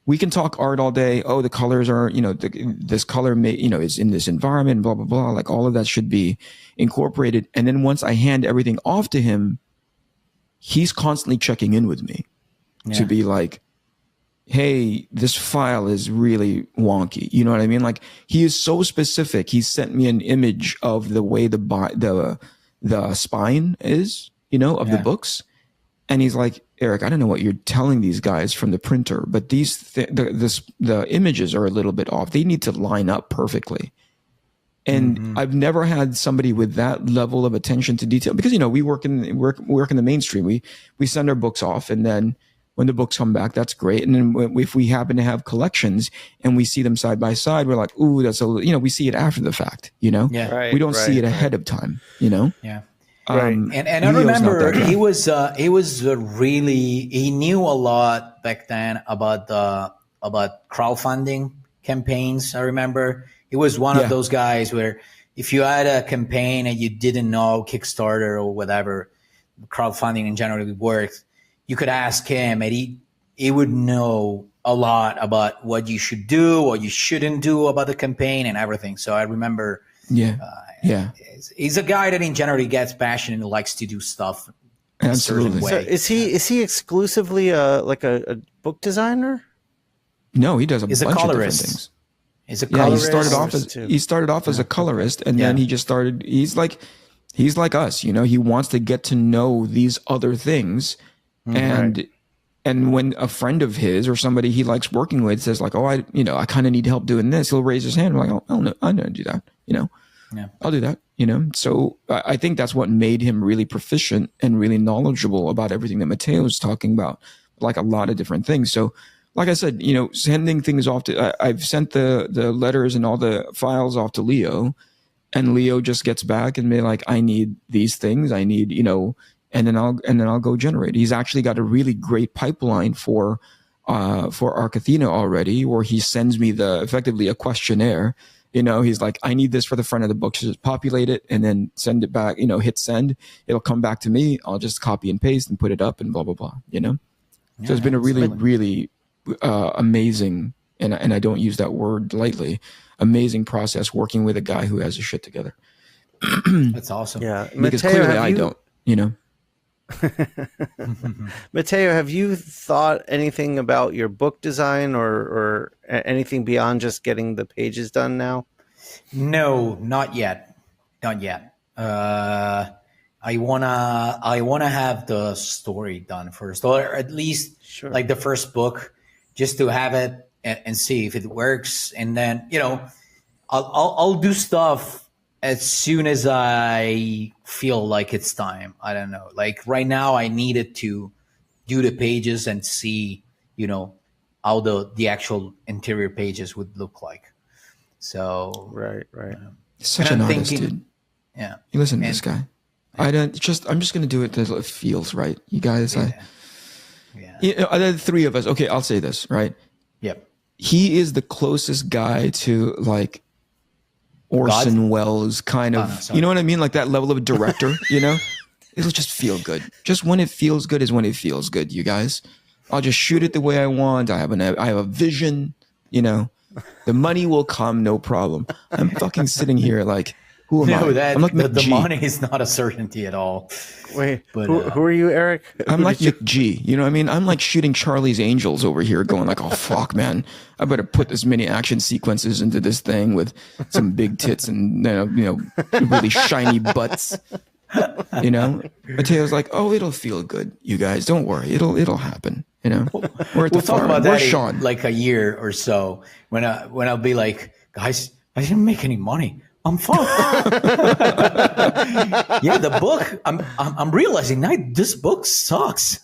we can talk art all day. Oh, the colors are, this color is in this environment, blah, blah, blah. Like, all of that should be incorporated. And then once I hand everything off to him, he's constantly checking in with me to be like, hey, this file is really wonky. You know what I mean? Like, he is so specific. He sent me an image of the way the spine is, of the books. And he's like, Eric, I don't know what you're telling these guys from the printer, but the images are a little bit off. They need to line up perfectly. And I've never had somebody with that level of attention to detail, because we work in the mainstream. We send our books off, and then when the books come back, that's great. And then if we happen to have collections and we see them side by side, we're like, ooh, that's we see it after the fact. We don't see it ahead of time. Yeah. Right. And I remember he knew a lot back then about crowdfunding campaigns. I remember he was one of those guys where if you had a campaign and you didn't know Kickstarter or whatever, crowdfunding in general worked, you could ask him and he would know a lot about what you should do, what you shouldn't do about the campaign and everything. So I remember he's a guy that in general gets passionate and likes to do stuff in a certain way. So is he exclusively like a book designer? No, he does a bunch of different things. He's a colorist. He started off as a colorist, and then he just started. He's like us, He wants to get to know these other things, and when a friend of his or somebody he likes working with says like, "Oh, I kind of need help doing this," he'll raise his hand. I'm like, "Oh no, I know how to do that," I'll do that, So I think that's what made him really proficient and really knowledgeable about everything that Matteo was talking about, like a lot of different things. So, like I said, sending things off to, I've sent the letters and all the files off to Leo, and Leo just gets back and be like, I need these things. I need, and then I'll go generate. He's actually got a really great pipeline for Arcathena already, where he sends me effectively a questionnaire. He's like, I need this for the front of the book. So just populate it and then send it back, hit send. It'll come back to me. I'll just copy and paste and put it up and blah, blah, blah, So it's been a really, really amazing, and I don't use that word lightly, amazing process working with a guy who has his shit together. That's awesome. Yeah. Because Matteo, clearly I don't, Matteo, have you thought anything about your book design or anything beyond just getting the pages done now? No, not yet. Not yet. I wanna have the story done first, or at least like the first book, just to have it and see if it works. And then I'll do stuff as soon as I feel like it's time. I don't know. Like right now, I needed to do the pages and see, how the actual interior pages would look like. So right. Such an artist, dude. Yeah. You listen to this guy. I'm just going to do it until it feels right. You guys, the three of us. Okay, I'll say this, right? Yep. He is the closest guy to like Orson Welles kind of, you know what I mean? Like that level of director, it'll just feel good. Just when it feels good is when it feels good, you guys. I'll just shoot it the way I want. I have a vision, the money will come, no problem. I'm fucking sitting here like, who am I? I'm like the money is not a certainty at all. Wait, but, who are you, Eric? I'm like Nick G. You know what I mean? I'm like shooting Charlie's Angels over here going like, oh, fuck, man. I better put this many action sequences into this thing with some big tits and, really shiny butts. Matteo's like, oh, it'll feel good, you guys. Don't worry. It'll happen. We're at the farm. Talk about We're that Shawn. in like a year or so when I'll be like, guys, I didn't make any money. I'm fine. Yeah, the book. I'm realizing now this book sucks.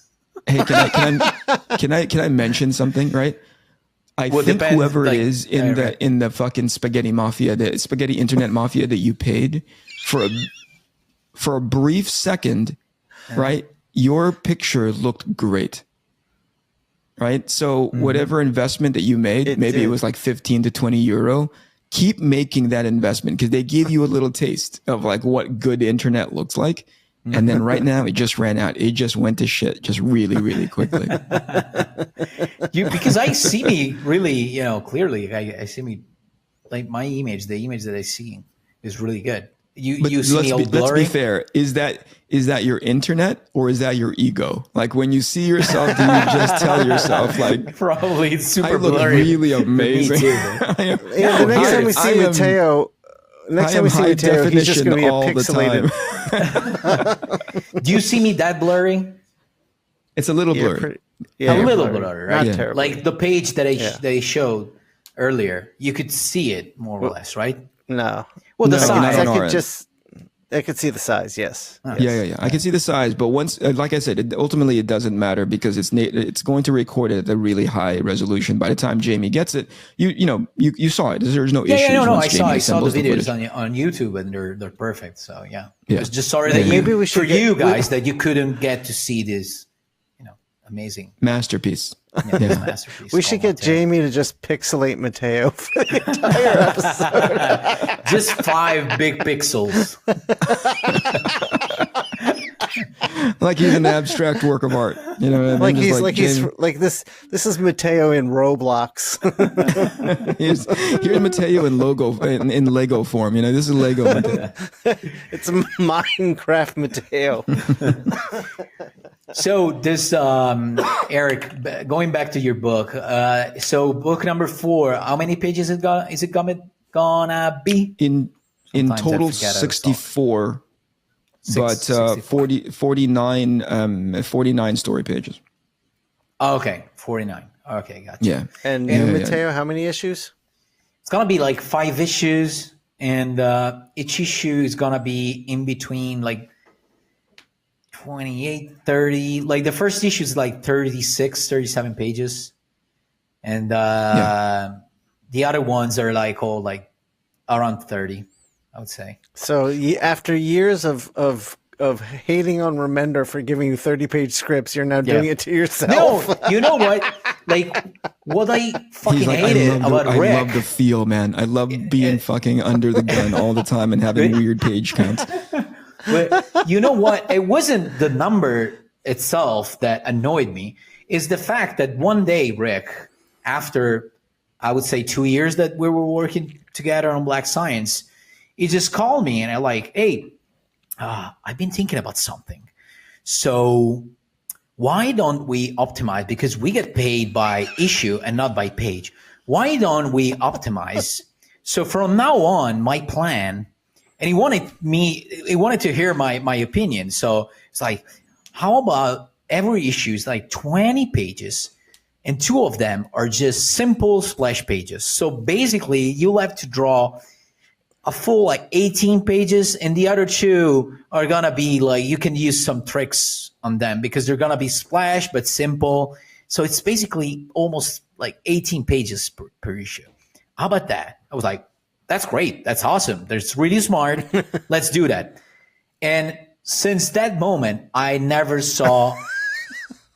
Hey, can I mention something? Right. I think whoever it is in the fucking spaghetti mafia, the spaghetti internet mafia that you paid for a brief second, right? Your picture looked great. Right. So whatever investment that you made, it was like 15 to 20 euro. Keep making that investment because they give you a little taste of like what good internet looks like. And then right now it just ran out. It just went to shit just really, really quickly. Because I see me really, clearly. I see me like my image, the image that I see is really good. You see me all blurry. Let's be fair. Is that your internet or is that your ego? Like when you see yourself, do you just tell yourself like probably it's super I look blurry. Really amazing. The next time we see Matteo, he's just going to be pixelated. Do you see me that blurry? It's a little blurry. A little blurry, right? Not terrible. Like the page that I showed earlier, you could see it more or less, right? No. Well, the size. I could see the size. Yes. Yeah. I can see the size, but once, like I said, ultimately it doesn't matter because it's going to record it at a really high resolution. By the time Jamie gets it, you saw it. There's no issues. No. I saw the videos on YouTube and they're perfect. So yeah. I was just sorry that you guys that you couldn't get to see this, amazing masterpiece. Yeah, masterpiece. We should get Mattteo. Jamie to just pixelate Matteo for the entire episode. Just 5 big pixels. Like he's an abstract work of art. You know what I mean? He's this is Matteo in Roblox. here's Matteo in Lego form. This is Lego Matteo. It's Minecraft Matteo. So this, Eric, going back to your book. So book number 4, how many pages is it gonna be? In total 64, but 49 story pages. Okay, 49. Okay, gotcha. Yeah. And Matteo, how many issues? It's gonna be like 5 issues, and each issue is gonna be in between like 28, 30. Like the first issue is like 36, 37 pages, and the other ones are like all like around 30, I would say. So after years of of hating on Remender for giving you 30-page scripts. You're now doing it to yourself. No, you know what? Like, what I fucking hated about Rick. I love the feel, man. I love being fucking under the gun all the time and having weird page counts. But you know what? It wasn't the number itself that annoyed me. Is the fact that one day, Rick, after I would say 2 years that we were working together on Black Science, he just called me and I like, hey, I've been thinking about something. So why don't we optimize? Because we get paid by issue and not by page. Why don't we optimize? So from now on, my plan, and he wanted to hear my opinion. So it's like, how about every issue is like 20 pages and 2 of them are just simple splash pages. So basically you'll have to draw a full like 18 pages and the other 2 are going to be like, you can use some tricks on them because they're going to be splash, but simple. So it's basically almost like 18 pages per issue. How about that? I was like, that's great. That's awesome. That's really smart. Let's do that. And since that moment, I never saw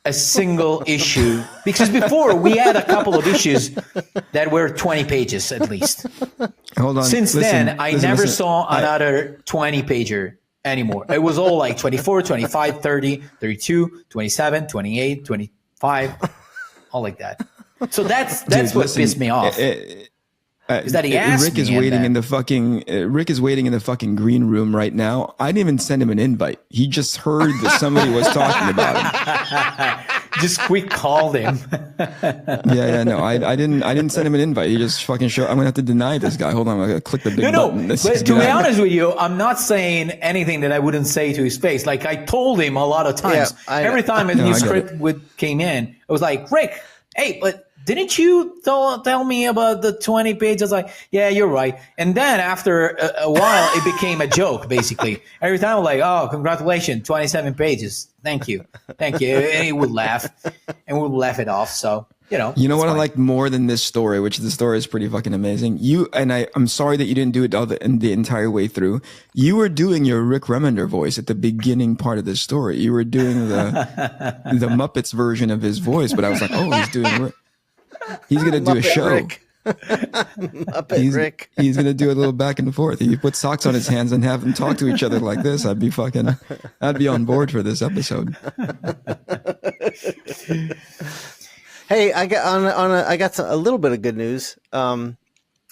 a single issue, because before we had a couple of issues that were 20 pages at least. Hold on. Since then, I never saw another 20 pager anymore. It was all like 24, 25, 30, 32, 27, 28, 25, all like that. So that's what pissed me off. Is that he asked Rick is waiting in the fucking Rick is waiting in the fucking green room right now. I didn't even send him an invite. He just heard that somebody was talking about him. Just quick called him. No, I didn't send him an invite. He just fucking showed. I'm gonna have to deny this guy. Hold on, I'm gonna click the big button. But to be honest with you, I'm not saying anything that I wouldn't say to his face. Like I told him a lot of times. Every time a new script came in, I was like, Rick, hey, but didn't you tell me about the 20 pages? I was like, yeah, you're right. And then after a while, it became a joke, basically. Every time I'm like, oh, congratulations, 27 pages. Thank you. Thank you. And he would laugh, and we would laugh it off. So, you know what I like more than this story, which the story is pretty fucking amazing. I'm sorry that you didn't do it the entire way through. You were doing your Rick Remender voice at the beginning part of this story. You were doing the Muppets version of his voice, but I was like, oh, he's doing Rick. He's gonna do a show. Rick. Rick. He's gonna do a little back and forth. If you put socks on his hands and have them talk to each other like this, I'd be on board for this episode. Hey, I got a little bit of good news. So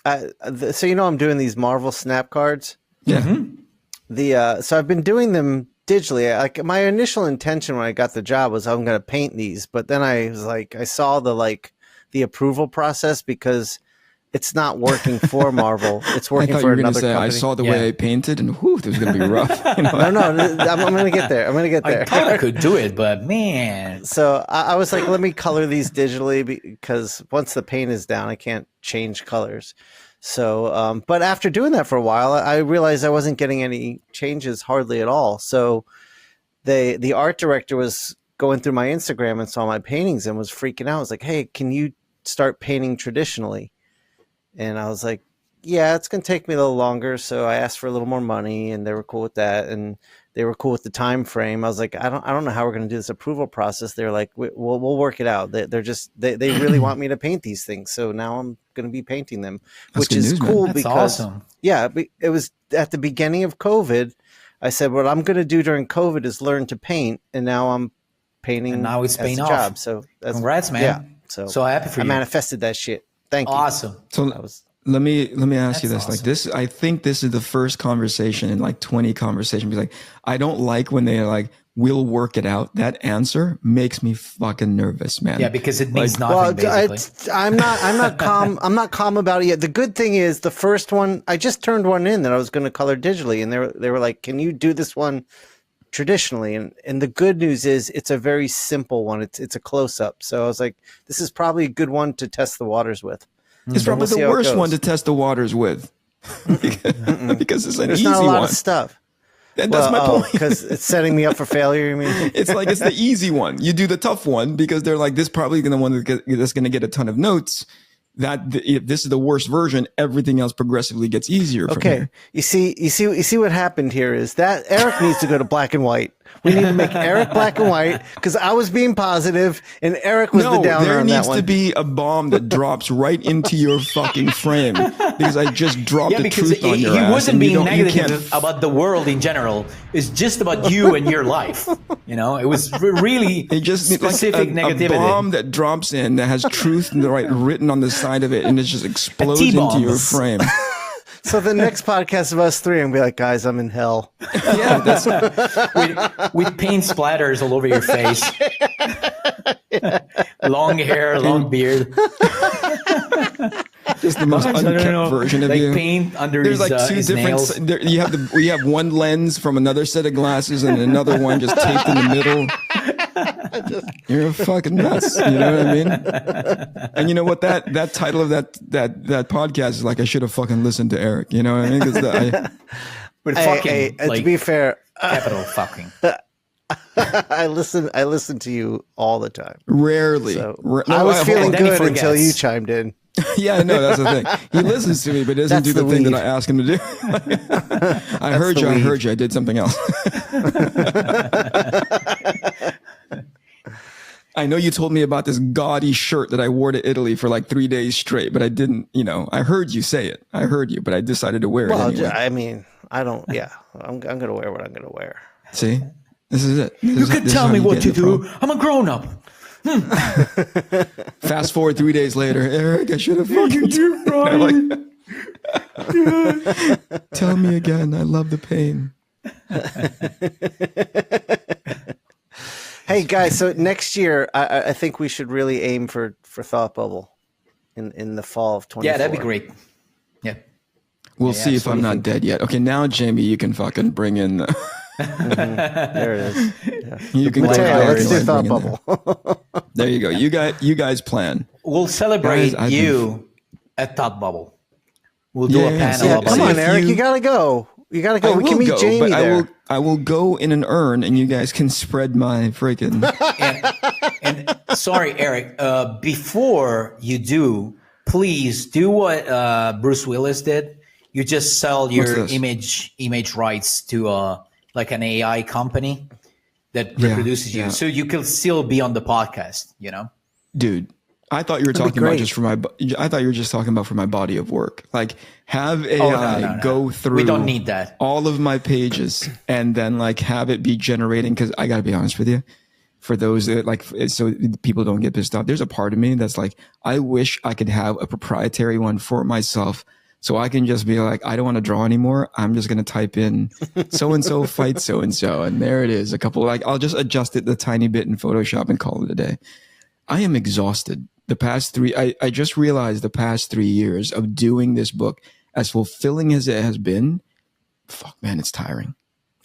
I'm doing these Marvel snap cards. Yeah. Mm-hmm. So I've been doing them digitally. Like my initial intention when I got the job was I'm going to paint these, but then I was like, I saw the approval process because it's not working for Marvel. It's working for another company. I saw the way I painted, and whew, it was going to be rough. No, I'm going to get there. I thought I could do it, but man. So I was like, let me color these digitally because once the paint is down, I can't change colors. So, but after doing that for a while, I realized I wasn't getting any changes hardly at all. So the art director was going through my Instagram and saw my paintings and was freaking out. I was like, hey, can you start painting traditionally? And I was like, yeah, it's going to take me a little longer. So I asked for a little more money and they were cool with that. And they were cool with the time frame. I was like, I don't know how we're going to do this approval process. They're like, we'll work it out. They really want me to paint these things. So now I'm going to be painting them, which is cool because awesome. Yeah, it was at the beginning of COVID. I said, what I'm going to do during COVID is learn to paint. And now I'm painting. And now it's paying off. Job. So that's, congrats, man. Yeah. So happy for you. I manifested that shit. Thank you. Awesome. So let me ask you this. Awesome. Like this, I think this is the first conversation in like 20 conversations. Like, I don't like when they're like, we'll work it out. That answer makes me fucking nervous, man. Yeah, because it means nothing. Basically. I'm not calm. I'm not calm about it yet. The good thing is the first one, I just turned one in that I was going to color digitally, and they were like, "Can you do this one traditionally?" And the good news is it's a very simple one. It's a close up. So I was like, this is probably a good one to test the waters with. It's probably the worst one to test the waters with because it's an easy one. There's not a lot of stuff. And that's my point. Because it's setting me up for failure, you mean? It's like it's the easy one. You do the tough one because they're like, this probably going to one that's going to get a ton of notes. if this is the worst version, everything else progressively gets easier from here. You see what happened here is that Eric needs to go to black and white. We need to make Eric black and white because I was being positive and Eric was the downer on that one. There needs to be a bomb that drops right into your fucking frame because I just dropped the truth on your ass. He wasn't being negative about the world in general. It's just about you and your life. You know, it was really specific negativity. A bomb that drops in that has truth written on the side of it and it just explodes into your frame. So the next podcast of us three, I'm gonna be like, guys, I'm in hell. Yeah, that's with paint splatters all over your face. Long hair, long beard. Just the most unkept version of you. Paint under There's his, like two different. We have one lens from another set of glasses and another one just taped in the middle. You're a fucking mess. You know what I mean? And you know what? That title of that podcast is like, I should have fucking listened to Eric. You know what I mean? To be fair, capital fucking. I listen to you all the time. Rarely. So I was feeling good until you chimed in. Yeah, no, that's the thing. He listens to me, but doesn't do the thing that I ask him to do. I heard you. I did something else. I know you told me about this gaudy shirt that I wore to Italy for like 3 days straight, but I didn't, I heard you say it. I heard you, but I decided to wear it anyway. I mean, I'm going to wear what I'm going to wear. See? This is it. You can tell me what to do. I'm a grown-up. Fast forward 3 days later, Eric, I should have fucking do Brian. Tell me again. I love the pain. Hey guys, so next year I think we should really aim for Thought Bubble in the fall of 2024. Yeah, that'd be great. Yeah. We'll see if I'm not dead yet. Okay, now Jamie, you can fucking bring in the There it is. Yeah. You can let's do Thought Bubble. There you go. You guys plan. We'll celebrate you at Thought Bubble. We'll do a panel. Come on, Eric, you gotta go. We can meet Jamie there. I will go in an urn, and you guys can spread my freaking. and sorry, Eric. Before you do, please do what Bruce Willis did. You just sell your image rights to like an AI company that reproduces you, so you can still be on the podcast. Dude. I thought you were talking about just for my. I thought you were just talking about for my body of work. Like have AI go through. We don't need that. All of my pages and then like have it be generating. Because I got to be honest with you, for those that like, so people don't get pissed off. There's a part of me that's like, I wish I could have a proprietary one for myself, so I can just be like, I don't want to draw anymore. I'm just going to type in so and so fight so and so, and there it is. I'll just adjust it a tiny bit in Photoshop and call it a day. I am exhausted. I just realized the past 3 years of doing this book, as fulfilling as it has been, fuck man, it's tiring.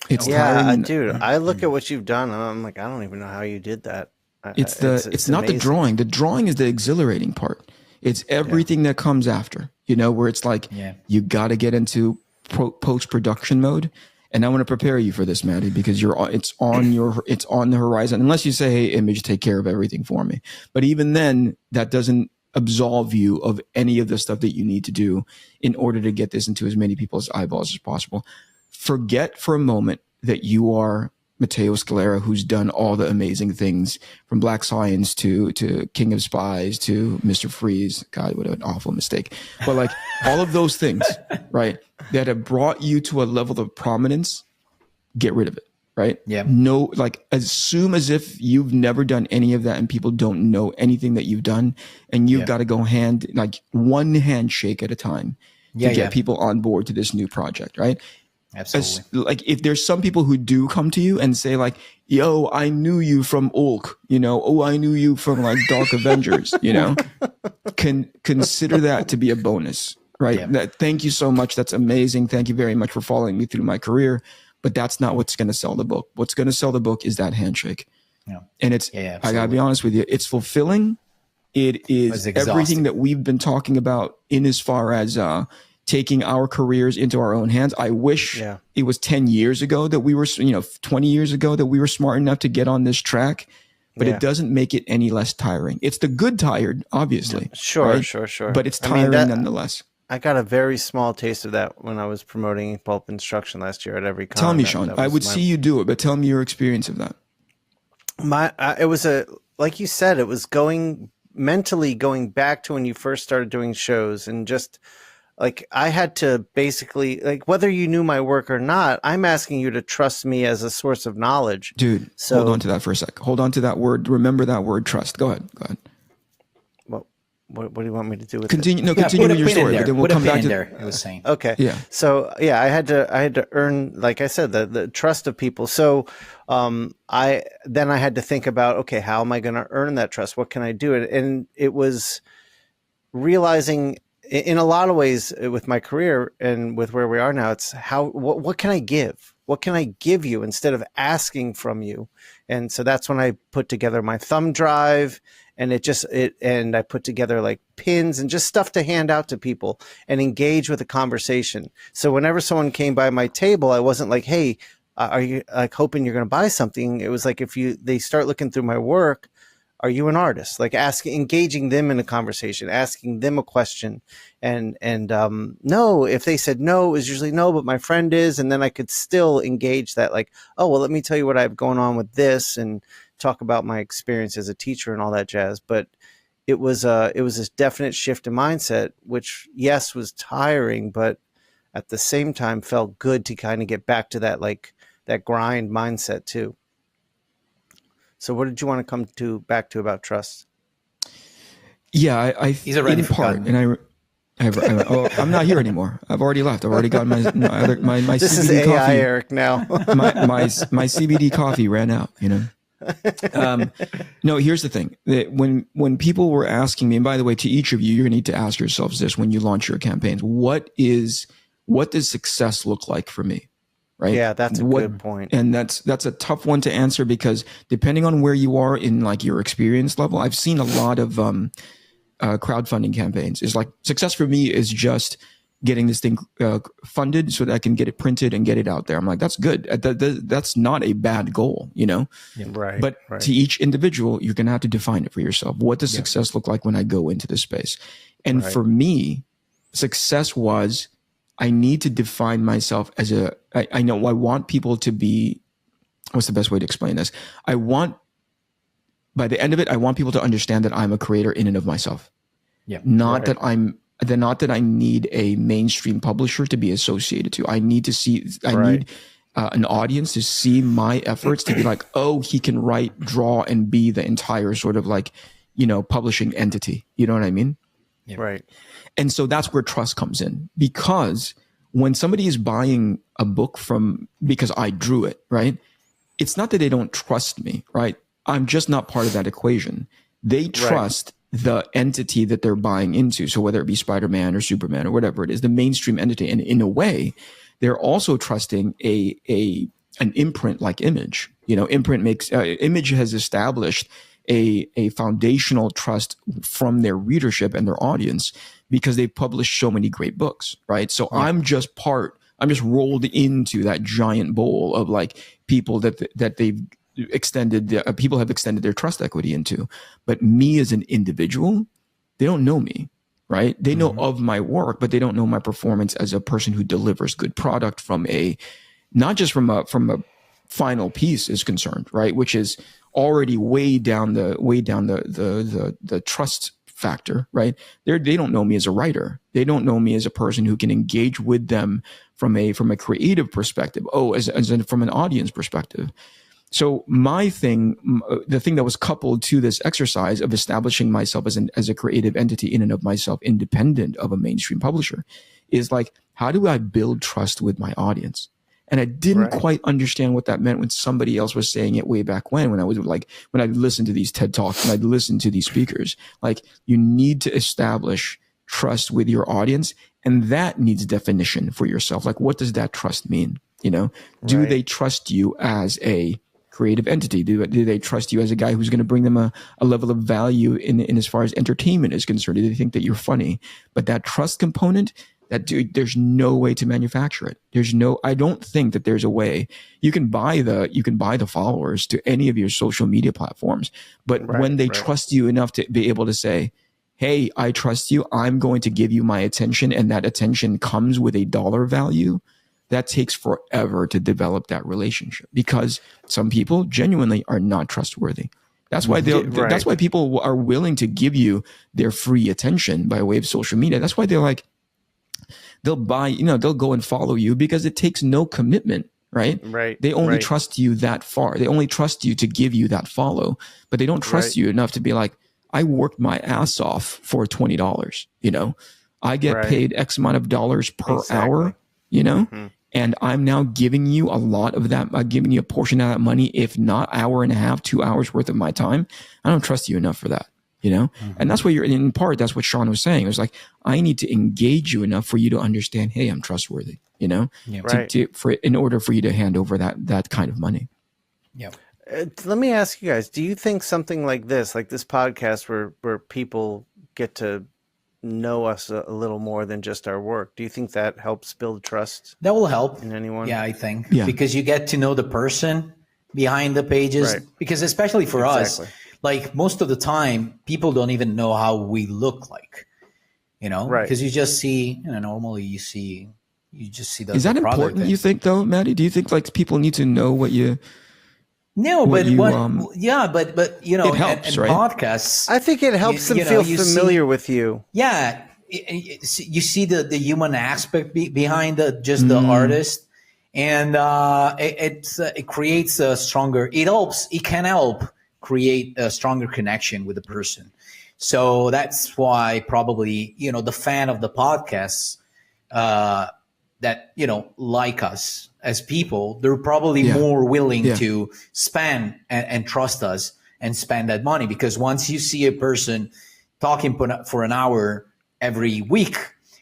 It's tiring. Dude, I look at what you've done and I'm like, I don't even know how you did that. It's not amazing. The drawing. The drawing is the exhilarating part. It's everything that comes after, where it's like, you got to get into post-production mode. And I want to prepare you for this, Matty, because it's on the horizon. Unless you say, "Hey, Image, take care of everything for me." But even then, that doesn't absolve you of any of the stuff that you need to do in order to get this into as many people's eyeballs as possible. Forget for a moment that you are Matteo Scalera, who's done all the amazing things from Black Science to King of Spies to Mr. Freeze. God, what an awful mistake. But like all of those things, right, that have brought you to a level of prominence, get rid of it, right? Yeah. No, like assume as if you've never done any of that and people don't know anything that you've done. And you've got to go one handshake at a time to get people on board to this new project, right? Absolutely. Like if there's some people who do come to you and say like, yo, I knew you from Ulk, I knew you from like Dark Avengers, can consider that to be a bonus, right? Yeah. Thank you so much. That's amazing. Thank you very much for following me through my career. But that's not what's going to sell the book. What's going to sell the book is that handshake. Yeah. And it's, I gotta be honest with you, it's fulfilling. It is everything that we've been talking about in as far as, taking our careers into our own hands. I wish it was 10 years ago that we were, 20 years ago that we were smart enough to get on this track. but it doesn't make it any less tiring. It's the good tired, obviously. Sure, right? sure. But it's tiring nonetheless. I got a very small taste of that when I was promoting Inkpulp instruction last year at every con. Tell me, Shawn. I would see you do it, but tell me your experience of that. It was like you said, it was mentally going back to when you first started doing shows, and just like I had to basically, like, whether you knew my work or not, I'm asking you to trust me as a source of knowledge. Dude, hold on to that for a sec. Hold on to that word. Remember that word, trust. Go ahead. Well, what do you want me to do with continue? it? No, continue with your story, but then we'll come back to there. I was saying. Okay. Yeah. So yeah, I had to earn, like I said, the trust of people. So I had to think about, okay, how am I going to earn that trust? What can I do? And it was realizing, in a lot of ways with my career and with where we are now, it's what can I give? What can I give you instead of asking from you? And so that's when I put together my thumb drive, and I put together like pins and just stuff to hand out to people and engage with a conversation. So whenever someone came by my table, I wasn't like, hey, are you like hoping you're going to buy something? It was like, they start looking through my work, are you an artist? Like engaging them in a conversation, asking them a question, and no, if they said no, it was usually no, but my friend is, and then I could still engage that, like, oh, well, let me tell you what I have going on with this, and talk about my experience as a teacher and all that jazz. But it was this definite shift in mindset, which yes was tiring, but at the same time felt good to kind of get back to that, like that grind mindset too. So what did you want to come back to about trust? Yeah, he's already in part, and I'm not here anymore. I've already left. I've already got my this CBD is AI coffee. Eric now. my CBD coffee ran out. No, here's the thing. When people were asking me, and by the way, to each of you, you're gonna need to ask yourselves this when you launch your campaigns: what does success look like for me? Right? Yeah, that's a good point. And that's a tough one to answer, because depending on where you are in like your experience level, I've seen a lot of crowdfunding campaigns. It's like, success for me is just getting this thing funded so that I can get it printed and get it out there. I'm like, that's good. That's not a bad goal, Yeah, right. But to each individual, you're going to have to define it for yourself. What does success look like when I go into this space? And for me, success was, I need to define myself as I want people to be, what's the best way to explain this? By the end of it, I want people to understand that I'm a creator in and of myself. Yeah. Not that I need a mainstream publisher to be associated to. I need an audience to see my efforts, to be like, oh, he can write, draw, and be the entire sort of like, publishing entity. You know what I mean? Yeah. Right. And so that's where trust comes in, because when somebody is buying a book because I drew it, right? It's not that they don't trust me, right? I'm just not part of that equation. They trust the entity that they're buying into. So whether it be Spider-Man or Superman or whatever it is, the mainstream entity. And in a way, they're also trusting an imprint like Image. Image has established a foundational trust from their readership and their audience, because they've published so many great books, right? So I'm just rolled into that giant bowl of like people that they've extended, people have extended their trust equity into. But me as an individual, they don't know me, right? They know of my work, but they don't know my performance as a person who delivers good product not just from a final piece is concerned, right? Which is already way down the trust factor, right? They don't know me as a writer. They don't know me as a person who can engage with them from a creative perspective. From an audience perspective. So my thing, the thing that was coupled to this exercise of establishing myself as a creative entity in and of myself, independent of a mainstream publisher, is like, how do I build trust with my audience? And I didn't quite understand what that meant when somebody else was saying it way back when I listened to these TED Talks and I'd listen to these speakers. Like, you need to establish trust with your audience, and that needs definition for yourself. Like, what does that trust mean? Do they trust you as a creative entity? Do they trust you as a guy who's going to bring them a level of value in as far as entertainment is concerned? Do they think that you're funny? But that trust component, that, dude, there's no way to manufacture it. I don't think that there's a way you can buy the followers to any of your social media platforms. But when they trust you enough to be able to say, hey, I trust you, I'm going to give you my attention, and that attention comes with a dollar value, that takes forever to develop that relationship, because some people genuinely are not trustworthy. That's why that's why people are willing to give you their free attention by way of social media. That's why they'll buy, they'll go and follow you, because it takes no commitment, right? They only trust you that far. They only trust you to give you that follow, but they don't trust you enough to be like, I worked my ass off for $20. I get paid X amount of dollars per hour, and I'm now giving you a lot of that. I'm giving you a portion of that money, if not hour and a half, 2 hours worth of my time. I don't trust you enough for that, And that's what in part, that's what Shawn was saying. It was like, I need to engage you enough for you to understand, hey, I'm trustworthy, in order for you to hand over that kind of money. Yeah. Let me ask you guys, do you think something like this podcast where people get to know us a little more than just our work, do you think that helps build trust? That will help in anyone? Yeah, I think. Yeah. Because you get to know the person behind the pages. Because especially for us, like most of the time, people don't even know how we look like, because you just see, normally you just see the Is that important, you think, though, Matty? Do you think like people need to know what you... No, but it helps, and right? podcasts. I think it helps them feel familiar with you. Yeah, you see the human aspect behind the artist, and it creates a stronger. It can help create a stronger connection with the person. So that's why probably the fan of the podcasts that like us as people, they're probably more willing to spend and trust us and spend that money, because once you see a person talking for an hour every week,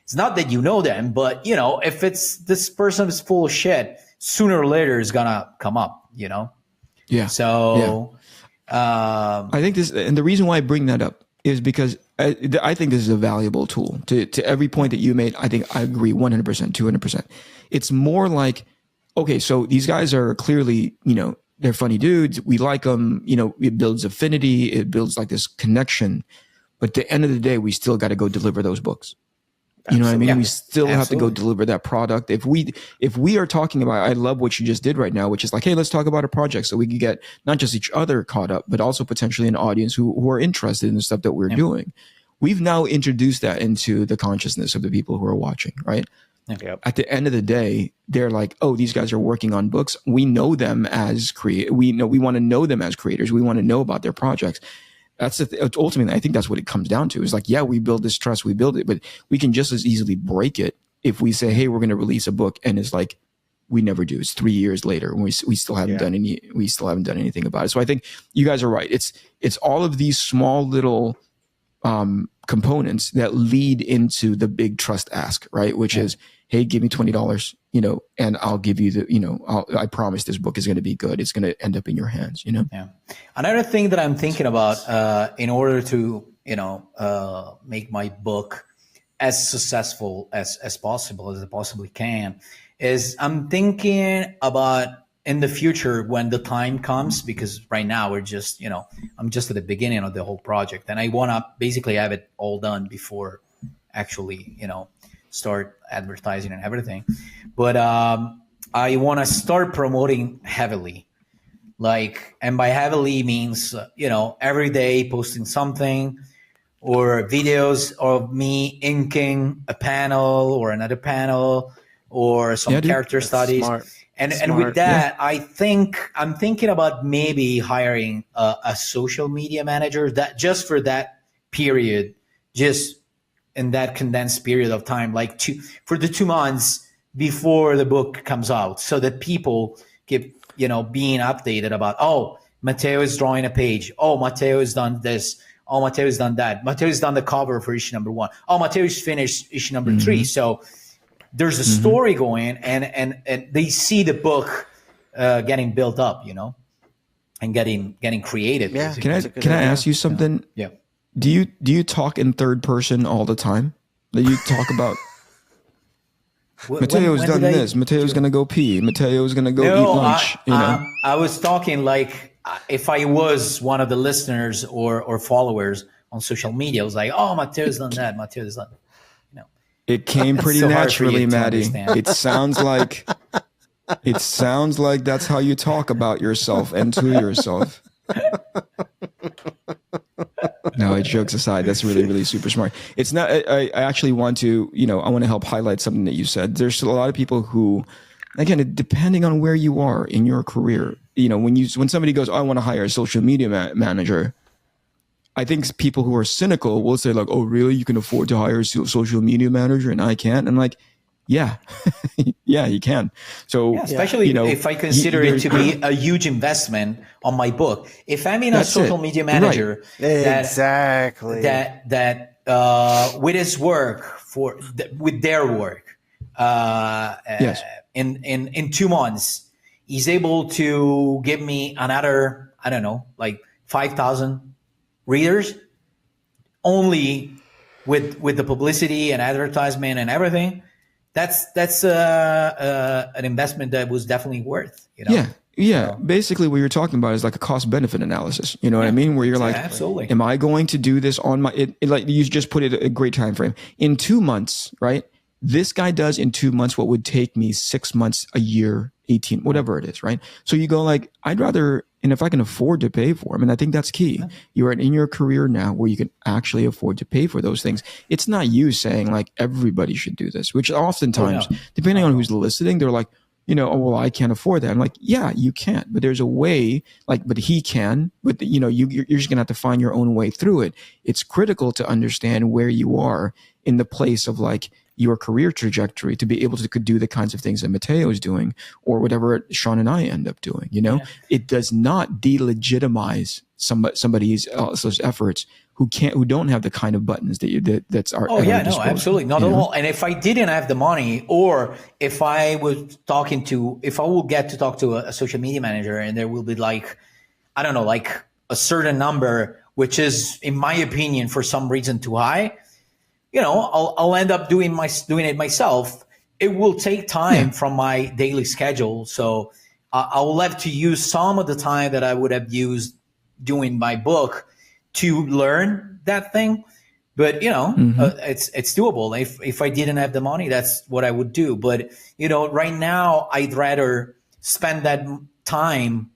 it's not that you know them, but if it's this person is full of shit, sooner or later it's gonna come up, So I think this, and the reason why I bring that up is because I think this is a valuable tool to every point that you made. I think I agree 100%, 200%. It's more like, okay, so these guys are clearly, they're funny dudes. We like them. It builds affinity. It builds like this connection. But at the end of the day, we still got to go deliver those books. You know what I mean? We still have to go deliver that product. If we are talking about, I love what you just did right now, which is like, hey, let's talk about a project so we can get not just each other caught up, but also potentially an audience who are interested in the stuff that we're doing. We've now introduced that into the consciousness of the people who are watching, right? Yep. At the end of the day, they're like, oh, these guys are working on books. We know them as we want to know them as creators. We want to know about their projects. That's ultimately, I think that's what it comes down to. Is like, yeah, we build this trust, we build it, but we can just as easily break it if we say, hey, we're going to release a book, and it's like, we never do. It's 3 years later, and we still haven't done anything about it. So I think you guys are right. It's all of these small little components that lead into the big trust ask, right? Which is, hey, give me $20, and I'll give you I promise this book is going to be good. It's going to end up in your hands, Yeah. Another thing that I'm thinking about in order to, make my book as successful as possible, as it possibly can, is I'm thinking about in the future when the time comes, because right now we're just, I'm just at the beginning of the whole project, and I want to basically have it all done before actually, start advertising and everything. But I want to start promoting heavily, and by heavily means, every day posting something, or videos of me inking a panel or another panel, or some character studies. Smart. And with that, I'm thinking about maybe hiring a social media manager that just for that period, just in that condensed period of time, for the 2 months before the book comes out, so that people keep, being updated about, oh, Matteo is drawing a page. Oh, Matteo has done this. Oh, Matteo has done that. Matteo has done the cover for issue number 1. Oh, Matteo has finished issue number 3. So there's a story going, and they see the book getting built up, and getting created. Yeah. Can I ask you something? Yeah. Do you talk in third person all the time? Do you talk about? Matteo's done this. Matteo's going to go pee. Matteo's going to go eat lunch. I was talking like if I was one of the listeners or followers on social media, I was like, oh, Matteo's done that. Matteo's done. It came pretty so naturally, Matty. It sounds like that's how you talk about yourself and to yourself. No, jokes aside, that's really, really super smart. It's not. I actually want to, I want to help highlight something that you said. There's a lot of people who, again, depending on where you are in your career, when somebody goes, oh, I want to hire a social media manager. I think people who are cynical will say like, oh, really? You can afford to hire a social media manager and I can't? And like, yeah, yeah, you can. So, especially if I consider it to be a huge investment on my book. If I'm in a social media manager that with his work with their work, in 2 months, he's able to give me another, I don't know, like 5,000 readers only with the publicity and advertisement and everything. That's an investment that was definitely worth. Yeah. So, basically, what you're talking about is like a cost benefit analysis. You know what I mean? Where you're like, absolutely. Am I going to do this on my? Like you just put it a great time frame in 2 months, right? This guy does in 2 months what would take me 6 months, a year, 18, whatever it is, right? So you go like, I'd rather, and if I can afford to pay for them, and I think that's key. Yeah. You are in your career now where you can actually afford to pay for those things. It's not you saying like everybody should do this, which oftentimes, depending on who's listening, they're like, oh, well, I can't afford that. I'm like, yeah, you can't, but there's a way, but he can, but you're just gonna have to find your own way through it. It's critical to understand where you are in the place of like your career trajectory to be able to do the kinds of things that Matteo is doing or whatever Shawn and I end up doing. It does not delegitimize somebody's efforts who don't have the kind of buttons that's our. Oh yeah, no, absolutely not at all. And if I didn't have the money, or if I will get to talk to a social media manager, and there will be like, I don't know, like a certain number, which is in my opinion for some reason too high. I'll end up doing it myself. It will take time from my daily schedule, so I'll have to use some of the time that I would have used doing my book to learn that thing. But it's doable. If I didn't have the money, that's what I would do. But right now, I'd rather spend that time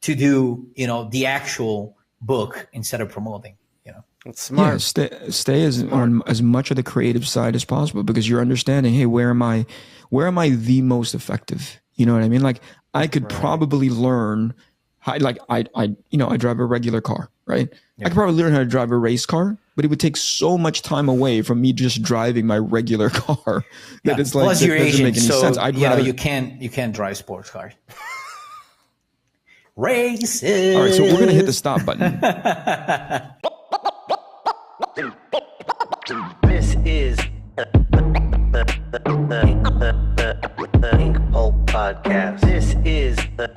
to do the actual book instead of promoting. It's smart. Yeah, stay on as much of the creative side as possible, because you're understanding, hey, where am I the most effective? You know what I mean? Like I could probably learn how, I drive a regular car, right? Yeah. I could probably learn how to drive a race car, but it would take so much time away from me just driving my regular car that it's like, plus you're Asian, so you can't drive sports cars. Races. All right, so we're gonna hit the stop button. This is the Inkpulp podcast. This is the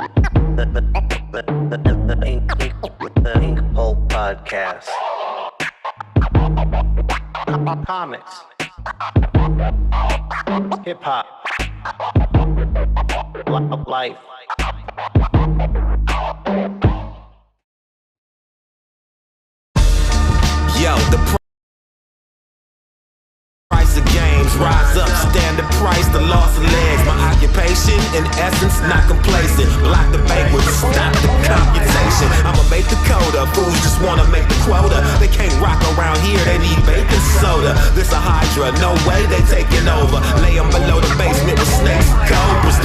Inkpulp podcast. Comics, hip hop, life. Yo, the price of games rise up, stand the price, the loss of legs. My occupation, in essence, not complacent. Block the banquet, stop the computation. I'ma make the coda, fools just wanna make the quota. They can't rock around here, they need baking soda. This a hydra, no way they taking over. Lay them below the basement with snakes, cobras.